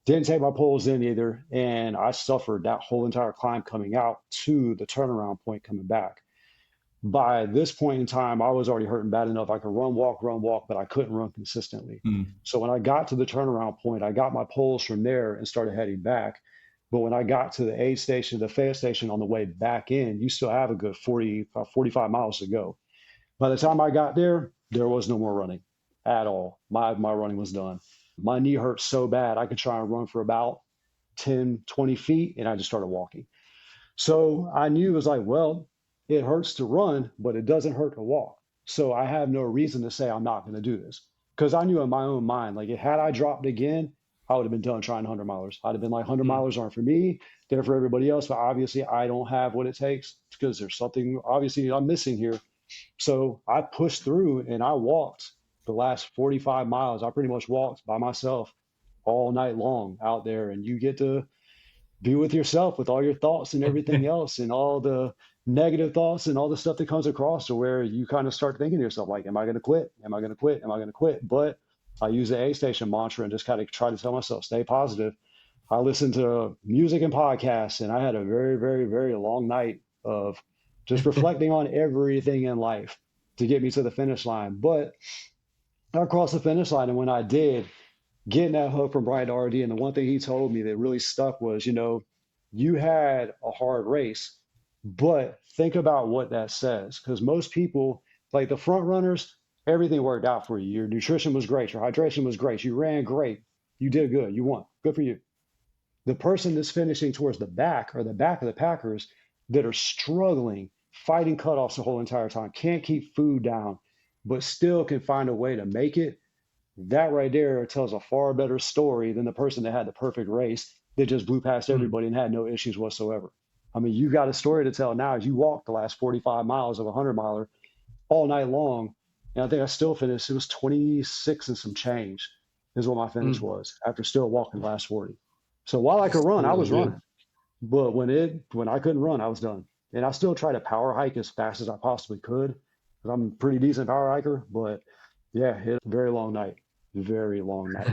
Didn't take my poles in either. And I suffered that whole entire climb coming out to the turnaround point coming back. By this point in time, I was already hurting bad enough. I could run, walk, but I couldn't run consistently. Mm. So when I got to the turnaround point, I got my poles from there and started heading back. But when I got to the aid station, the Fayette station on the way back in, you still have a good 45 miles to go. By the time I got there was no more running at all. My running was done. My knee hurt so bad, I could try and run for about 10, 20 feet, and I just started walking. So I knew it was like, well, it hurts to run, but it doesn't hurt to walk. So I have no reason to say I'm not going to do this, because I knew in my own mind, like, had I dropped again, I would have been done trying 100 milers. I'd have been like, 100 milers aren't for me. They're for everybody else. But obviously, I don't have what it takes, because there's something obviously I'm missing here. So I pushed through and I walked the last 45 miles. I pretty much walked by myself all night long out there. And you get to be with yourself, with all your thoughts and everything else, and all the negative thoughts and all the stuff that comes across, to where you kind of start thinking to yourself, like, am I going to quit? Am I going to quit? Am I going to quit? But I use the A station mantra and just kind of try to tell myself, stay positive. I listened to music and podcasts, and I had a very, very, very long night of just reflecting on everything in life to get me to the finish line. But I crossed the finish line, and when I did, getting that hug from Brian RD, and the one thing he told me that really stuck was, you had a hard race, but think about what that says. Because most people, like the front runners, everything worked out for you. Your nutrition was great. Your hydration was great. You ran great. You did good. You won. Good for you. The person that's finishing towards the back, or the back of the packers, that are struggling, fighting cutoffs the whole entire time, can't keep food down, but still can find a way to make it. That right there tells a far better story than the person that had the perfect race that just blew past everybody and had no issues whatsoever. I mean, you got a story to tell now. As you walked the last 45 miles of a 100 miler all night long. And I think I still finished. It was 26 and some change is what my finish was, after still walking the last 40. So while I could run, I was running. But when I couldn't run, I was done. And I still try to power hike as fast as I possibly could, because I'm a pretty decent power hiker. But yeah, it was a very long night. Very long night.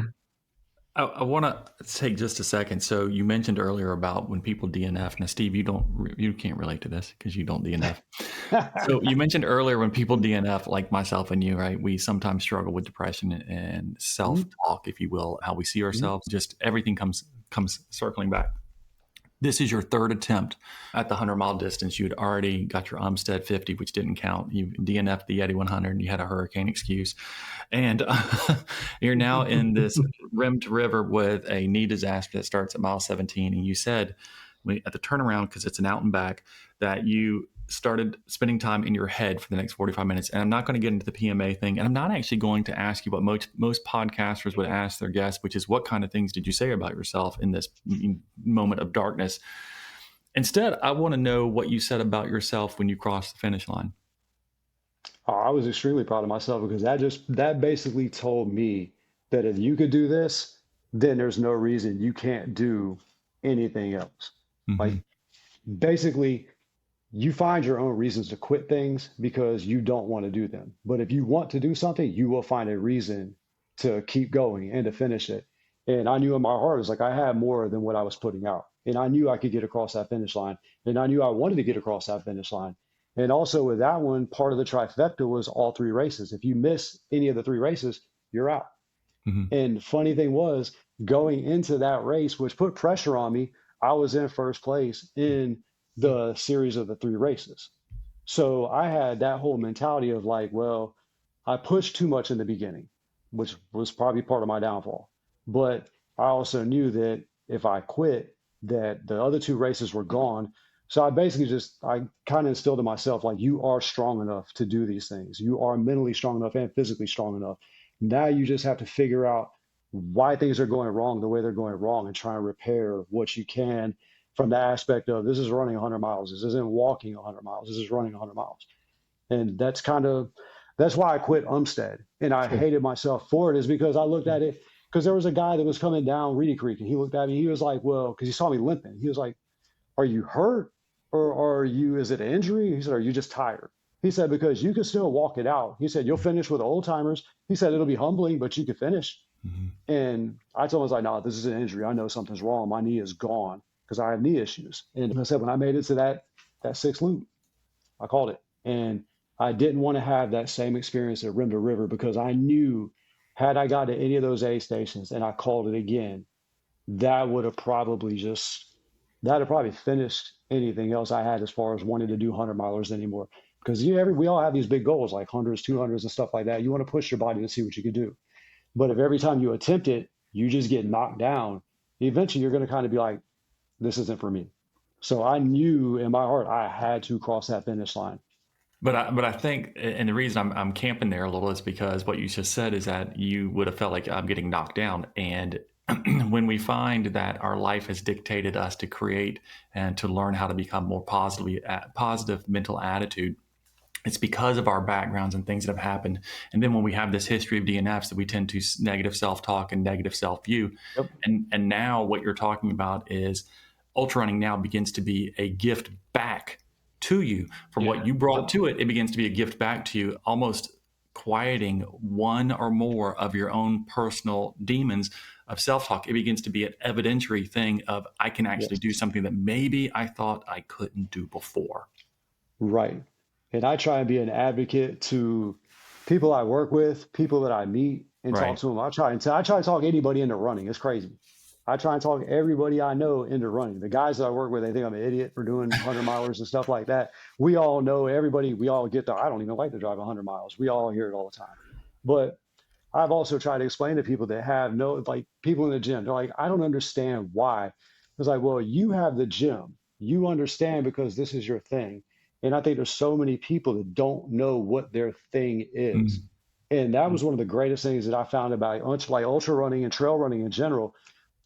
I want to take just a second. So you mentioned earlier about when people DNF. Now, Steve, you can't relate to this because you don't DNF. So you mentioned earlier when people DNF, like myself and you, right? We sometimes struggle with depression and self-talk, if you will, how we see ourselves. Just everything comes circling back. This is your third attempt at the 100-mile distance. You'd already got your Umstead 50, which didn't count. You DNF'd the Yeti 100, and you had a hurricane excuse. And you're now in this rim to river with a knee disaster that starts at mile 17. And you said at the turnaround, because it's an out and back, that you started spending time in your head for the next 45 minutes. And I'm not going to get into the PMA thing. And I'm not actually going to ask you what most podcasters would ask their guests, which is what kind of things did you say about yourself in this moment of darkness? Instead, I want to know what you said about yourself when you crossed the finish line. I was extremely proud of myself because that basically told me that if you could do this, then there's no reason you can't do anything else. Mm-hmm. Like basically, you find your own reasons to quit things because you don't want to do them. But if you want to do something, you will find a reason to keep going and to finish it. And I knew in my heart, it was like I had more than what I was putting out. And I knew I could get across that finish line. And I knew I wanted to get across that finish line. And also with that one, part of the trifecta was all 3 races. If you miss any of the 3 races, you're out. Mm-hmm. And the funny thing was, going into that race, which put pressure on me, I was in first place in the series of the 3 races. So I had that whole mentality of like, well, I pushed too much in the beginning, which was probably part of my downfall. But I also knew that if I quit, that the other 2 races were gone. So I basically I kind of instilled in myself, like, you are strong enough to do these things. You are mentally strong enough and physically strong enough. Now you just have to figure out why things are going wrong the way they're going wrong and try and repair what you can from the aspect of this is running 100 miles. This isn't walking 100 miles. This is running 100 miles. And that's why I quit Umstead. And I hated myself for it, is because I looked at it, because there was a guy that was coming down Reedy Creek and he looked at me. He was like, well, because he saw me limping. He was like, are you hurt? Or is it an injury? He said, are you just tired? He said, because you can still walk it out. He said, you'll finish with the old timers. He said, it'll be humbling, but you can finish. Mm-hmm. And I told him, I was like, no, this is an injury. I know something's wrong. My knee is gone because I have knee issues. And I said, when I made it to that 6th loop, I called it. And I didn't want to have that same experience at Rim to River, because I knew had I got to any of those aid stations and I called it again, that would have probably finished anything else I had as far as wanting to do 100 milers anymore. Because we all have these big goals like 100s, 200s and stuff like that. You want to push your body to see what you can do. But if every time you attempt it, you just get knocked down, eventually you're going to kind of be like, this isn't for me. So I knew in my heart I had to cross that finish line. But I think, and the reason I'm camping there a little is because what you just said is that you would have felt like I'm getting knocked down. And when we find that our life has dictated us to create and to learn how to become more positive mental attitude, it's because of our backgrounds and things that have happened. And then when we have this history of DNFs, that we tend to negative self-talk and negative self-view. Yep. And now what you're talking about is ultra running now begins to be a gift back to you from what you brought to it. It begins to be a gift back to you, almost quieting one or more of your own personal demons of self-talk. It begins to be an evidentiary thing of, I can actually do something that maybe I thought I couldn't do before. Right. And I try and be an advocate to people I work with, people that I meet and talk to them. I try to talk anybody into running. It's crazy. I try and talk everybody I know into running. The guys that I work with, they think I'm an idiot for doing 100 milers and stuff like that. We all know we all get there. I don't even like to drive 100 miles. We all hear it all the time. But I've also tried to explain to people that have people in the gym, they're like, I don't understand why. It's like, well, you have the gym. You understand because this is your thing. And I think there's so many people that don't know what their thing is. And that was one of the greatest things that I found about ultra running and trail running in general.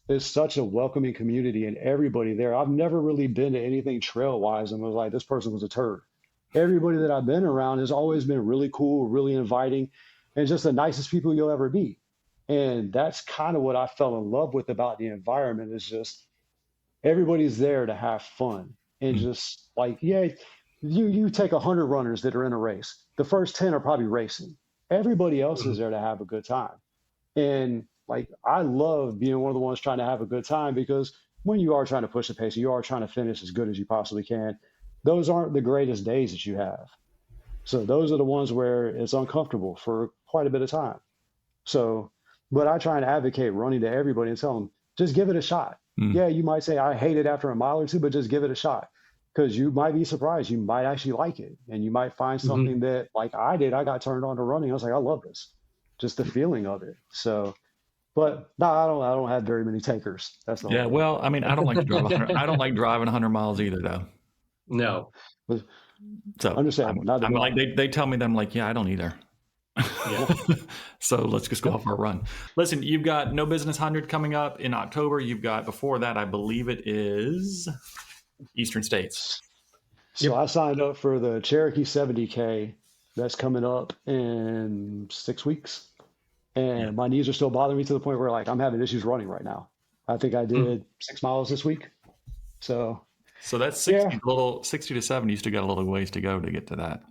It's such a welcoming community and everybody there. I've never really been to anything trail wise and was like, this person was a turd. Everybody that I've been around has always been really cool, really inviting, and just the nicest people you'll ever meet. And that's kind of what I fell in love with about the environment, is just everybody's there to have fun. And just like, you take 100 runners that are in a race. The first 10 are probably racing. Everybody else is there to have a good time. And like, I love being one of the ones trying to have a good time, because when you are trying to push the pace, you are trying to finish as good as you possibly can. Those aren't the greatest days that you have. So those are the ones where it's uncomfortable for quite a bit of time. So, but I try and advocate running to everybody and tell them, just give it a shot. Yeah, you might say, I hate it after a mile or two, but just give it a shot because you might be surprised. You might actually like it. And you might find something that, like I did, I got turned on to running. I was like, I love this, just the feeling of it. So, but no, I don't have very many takers. That's the whole thing. Well, I mean, I don't like to drive 100. I don't like driving 100 miles either, though. No. So understandable. I'm like, they tell me that I'm like, yeah, I don't either. Yeah. So let's just go off our run. Listen, you've got No Business 100 coming up in October. You've got before that, I believe it is Eastern States. So I signed up for the Cherokee 70K that's coming up in 6 weeks. And my knees are still bothering me to the point where like I'm having issues running right now. I think I did 6 miles this week. So that's 60, little 60 to 70. You still got a little ways to go to get to that.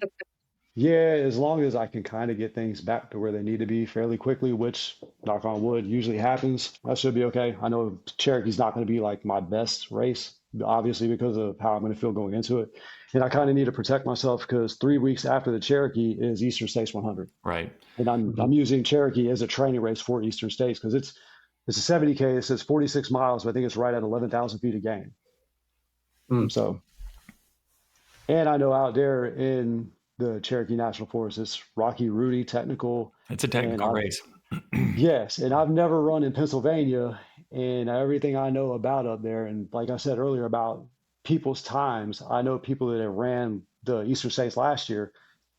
Yeah, as long as I can kind of get things back to where they need to be fairly quickly, which, knock on wood, usually happens, I should be okay. I know Cherokee's not going to be like my best race, obviously, because of how I'm going to feel going into it. And I kind of need to protect myself because 3 weeks after the Cherokee is Eastern States 100. Right. And I'm using Cherokee as a training race for Eastern States because it's a 70K. It says 46 miles, but I think it's right at 11,000 feet a gain. So, and I know out there in the Cherokee National Forest, it's Rocky Rudy technical. It's a technical race. Yes. And I've never run in Pennsylvania, and everything I know about up there. And like I said earlier about people's times, I know people that have ran the Eastern States last year,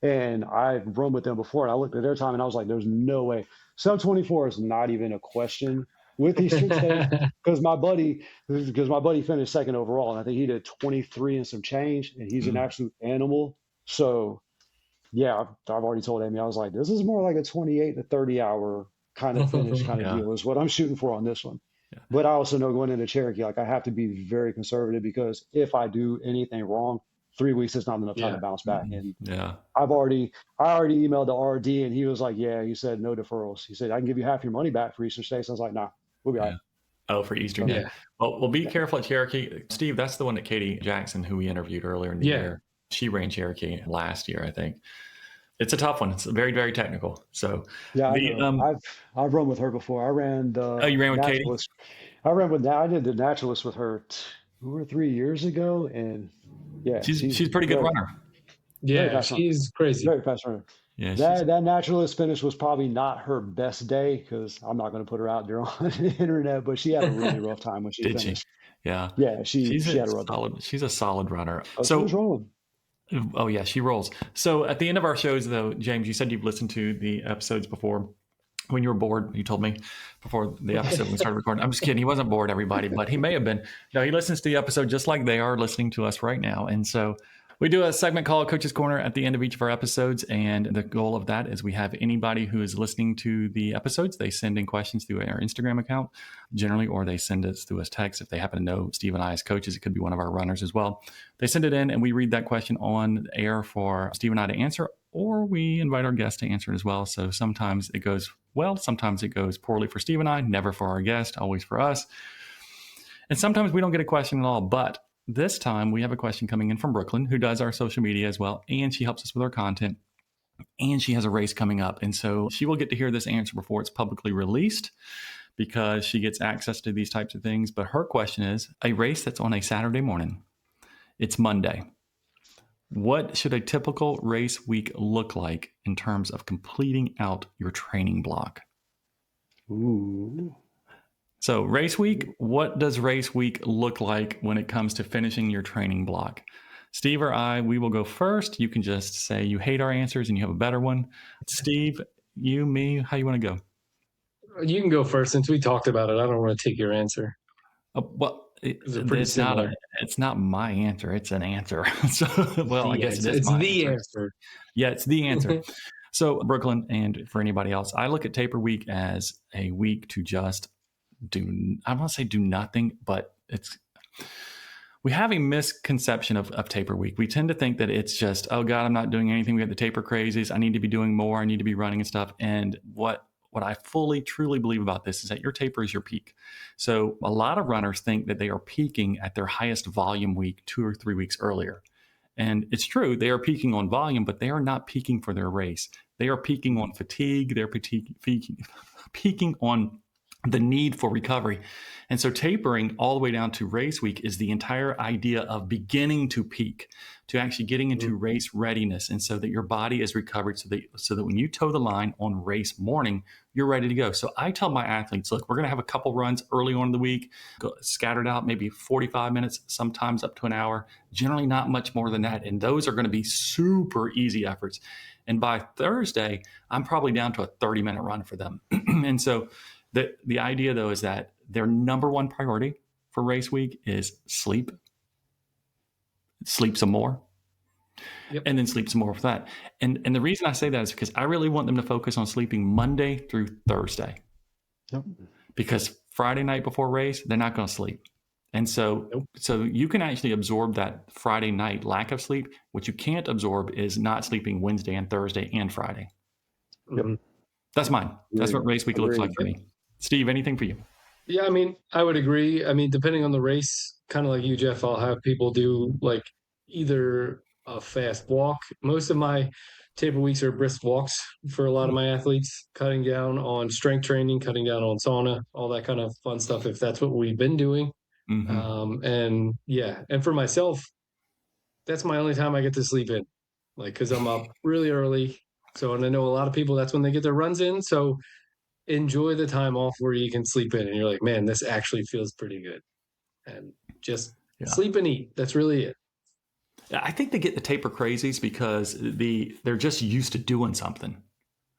and I've run with them before. And I looked at their time and I was like, there's no way. Sub 24 is not even a question with Eastern States because my buddy finished second overall, and I think he did 23 and some change, and he's an absolute animal. So yeah, I've already told Amy, I was like, this is more like a 28 to 30 hour kind of finish kind of deal is what I'm shooting for on this one. But I also know going into Cherokee, like I have to be very conservative because if I do anything wrong, 3 weeks is not enough time to bounce back. And I already emailed the RD, and he was like, yeah, he said no deferrals. He said, I can give you half your money back for Eastern States. I was like, nah, we'll be all right. Oh, for Eastern. Yeah. Well, be careful at Cherokee. Steve, that's the one that Katie Jackson, who we interviewed earlier in the year. She ran Cherokee last year, I think. It's a tough one. It's very, very technical. So I've run with her before. I ran the you ran with Katie? I did the naturalist with her 2 or 3 years ago, and she's a pretty good runner. Yeah, she's crazy. Very fast runner. Yeah, that naturalist finish was probably not her best day because I'm not going to put her out there on the internet, but she had a really rough time when she finished. Yeah. Yeah, she had a rough time. She's a solid runner. She was rolling. Oh yeah, she rolls. So at the end of our shows, though, James, you said you've listened to the episodes before. When you were bored, you told me before the episode when we started recording. I'm just kidding. He wasn't bored, everybody, but he may have been. No, he listens to the episode just like they are listening to us right now. And so we do a segment called Coach's Corner at the end of each of our episodes. And the goal of that is we have anybody who is listening to the episodes, they send in questions through our Instagram account generally, or they send us through us text. If they happen to know Steve and I as coaches, it could be one of our runners as well. They send it in and we read that question on air for Steve and I to answer, or we invite our guest to answer it as well. So sometimes it goes well, sometimes it goes poorly for Steve and I, never for our guest, always for us. And sometimes we don't get a question at all, but this time we have a question coming in from Brooklyn, who does our social media as well, and she helps us with our content, and she has a race coming up. And so she will get to hear this answer before it's publicly released because she gets access to these types of things. But her question is, a race that's on a Saturday morning, it's Monday. What should a typical race week look like in terms of completing out your training block? Ooh. So race week, what does race week look like when it comes to finishing your training block? Steve or I, we will go first. You can just say you hate our answers and you have a better one. Steve, you, me, how you want to go? You can go first since we talked about it. I don't want to take your answer. It's not my answer. It's an answer. So, well, I guess it's the answer. Yeah, it's the answer. So Brooklyn, and for anybody else, I look at taper week as a week to just I want to say do nothing, but we have a misconception of taper week. We tend to think that it's just, oh God, I'm not doing anything. We got the taper crazies. I need to be doing more. I need to be running and stuff. And what I fully, truly believe about this is that your taper is your peak. So a lot of runners think that they are peaking at their highest volume week 2 or 3 weeks earlier. And it's true, they are peaking on volume, but they are not peaking for their race. They are peaking on fatigue. They're peaking on the need for recovery. And so tapering all the way down to race week is the entire idea of beginning to peak, to actually getting into race readiness. And so that your body is recovered so that when you toe the line on race morning, you're ready to go. So I tell my athletes, look, we're going to have a couple runs early on in the week, scattered out, maybe 45 minutes, sometimes up to an hour, generally not much more than that. And those are going to be super easy efforts. And by Thursday, I'm probably down to a 30-minute run for them. And so the idea, though, is that their number one priority for race week is sleep some more, and then sleep some more for that. And the reason I say that is because I really want them to focus on sleeping Monday through Thursday. Yep. Because Friday night before race, they're not going to sleep. And so you can actually absorb that Friday night lack of sleep. What you can't absorb is not sleeping Wednesday and Thursday and Friday. Yep. That's mine. That's what race week looks like for me. Steve, anything for you? Yeah, I mean, I would agree. I mean, depending on the race, kind of like you, Jeff, I'll have people do like either a fast walk. Most of my taper weeks are brisk walks for a lot of my athletes, cutting down on strength training, cutting down on sauna, all that kind of fun stuff, if that's what we've been doing. And for myself, that's my only time I get to sleep in, like, because I'm up really early. So, and I know a lot of people, that's when they get their runs in. So enjoy the time off where you can sleep in and you're like, man, this actually feels pretty good. And just sleep and eat. That's really it. I think they get the taper crazies because they're just used to doing something.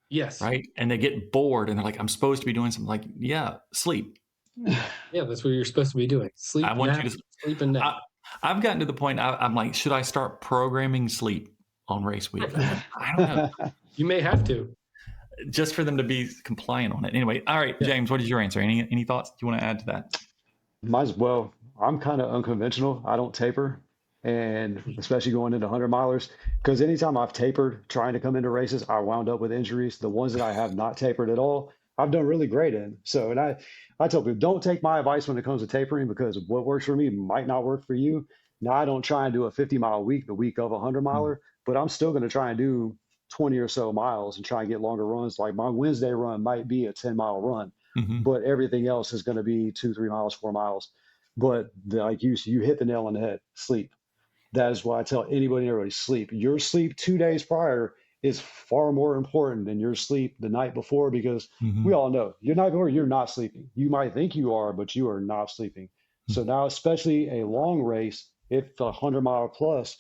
Yes. Right. And they get bored and they're like, I'm supposed to be doing something. Like, yeah, sleep. Yeah, that's what you're supposed to be doing. Sleep. I want you to sleep and nap. I've gotten to the point I'm like, should I start programming sleep on race week? I don't know. You may have to. Just for them to be compliant on it. Anyway, all right, James, what is your answer? Any thoughts you want to add to that? Might as well. I'm kind of unconventional. I don't taper, and especially going into 100 milers, because anytime I've tapered trying to come into races, I wound up with injuries. The ones that I have not tapered at all, I've done really great in. So, and I tell people, don't take my advice when it comes to tapering, because what works for me might not work for you. Now, I don't try and do a 50-mile week the week of a 100-miler, but I'm still going to try and do 20 or so miles and try and get longer runs. Like my Wednesday run might be a 10-mile run, but everything else is going to be 2-3 miles, 4 miles. But like you hit the nail on the head. Sleep. That is why I tell anybody and everybody, sleep. Your sleep 2 days prior is far more important than your sleep the night before, because we all know your night before, you're not sleeping. You might think you are, but you are not sleeping. So now, especially a long race, if 100-mile plus,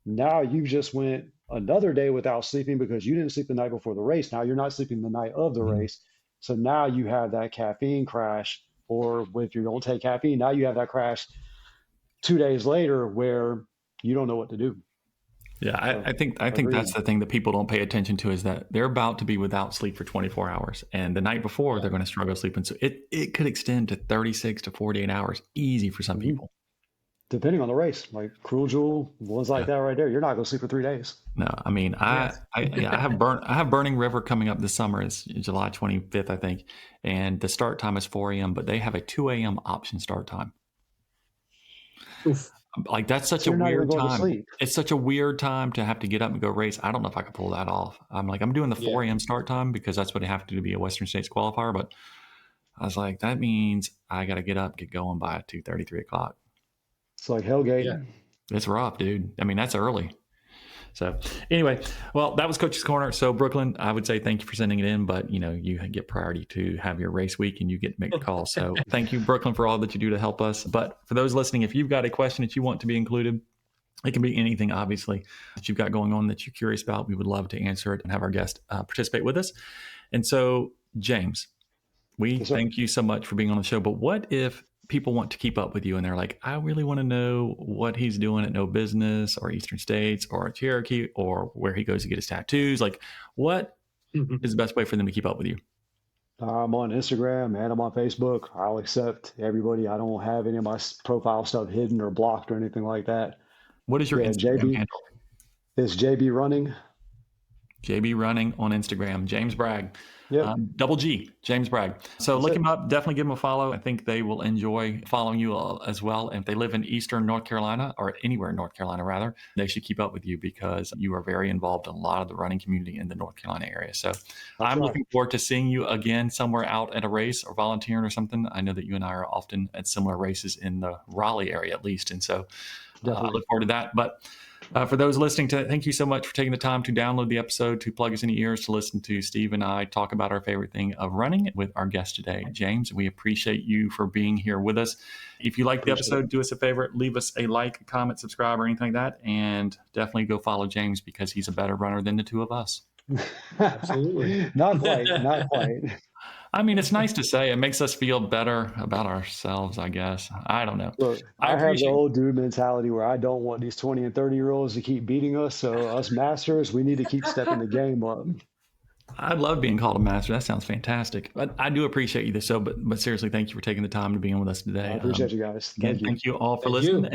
now you just went another day without sleeping because you didn't sleep the night before the race. Now you're not sleeping the night of the race. So now you have that caffeine crash, or if you don't take caffeine, now you have that crash 2 days later where you don't know what to do. Yeah, I think that's the thing that people don't pay attention to, is that they're about to be without sleep for 24 hours. And the night before, they're going to struggle sleeping. So it could extend to 36 to 48 hours, easy for some people. Depending on the race, like Cruel Jewel, ones like that right there, you're not going to sleep for 3 days. No, I mean, I have Burning River coming up this summer. It's July 25th, I think. And the start time is 4 a.m., but they have a 2 a.m. option start time. Oof. Like, that's such a weird time. It's such a weird time to have to get up and go race. I don't know if I could pull that off. I'm like, I'm doing the 4 a.m. start time because that's what I have to do to be a Western States qualifier. But I was like, that means I got to get up, get going by 2:30, 3 o'clock. It's like Hellgate. Yeah. It's rough, dude. I mean, that's early. So anyway, well, that was Coach's Corner. So Brooklyn, I would say thank you for sending it in, but you get priority to have your race week and you get to make the call. So thank you, Brooklyn, for all that you do to help us. But for those listening, if you've got a question that you want to be included, it can be anything, obviously, that you've got going on that you're curious about. We would love to answer it and have our guest participate with us. And so, James, we thank you so much for being on the show. But what if people want to keep up with you and they're like, I really want to know what he's doing at No Business or Eastern States or Cherokee or where he goes to get his tattoos? Like, what is the best way for them to keep up with you? I'm on Instagram and I'm on Facebook. I'll accept everybody. I don't have any of my profile stuff hidden or blocked or anything like that. What is your Instagram handle? It's JB Running. JB Running on Instagram. James Bragg. Yep. Double G, James Bragg. So That's look it. him up. Definitely give him a follow. I think they will enjoy following you as well. And if they live in Eastern North Carolina, or anywhere in North Carolina, rather, they should keep up with you because you are very involved in a lot of the running community in the North Carolina area. So I'm looking forward to seeing you again somewhere out at a race or volunteering or something. I know that you and I are often at similar races in the Raleigh area, at least. And so I look forward to that. But for those listening to it, thank you so much for taking the time to download the episode, to plug us in the ears, to listen to Steve and I talk about our favorite thing of running with our guest today, James. We appreciate you for being here with us. If you like the episode, do us a favor, leave us a like, a comment, subscribe, or anything like that. And definitely go follow James because he's a better runner than the two of us. Absolutely. Not quite. I mean, it's nice to say. It makes us feel better about ourselves, I guess. I don't know. Look, I have the old dude mentality where I don't want these 20 and 30-year-olds to keep beating us. So us masters, we need to keep stepping the game up. I love being called a master. That sounds fantastic. But I do appreciate you this. But seriously, thank you for taking the time to be in with us today. I appreciate you guys. Thank you all for listening. And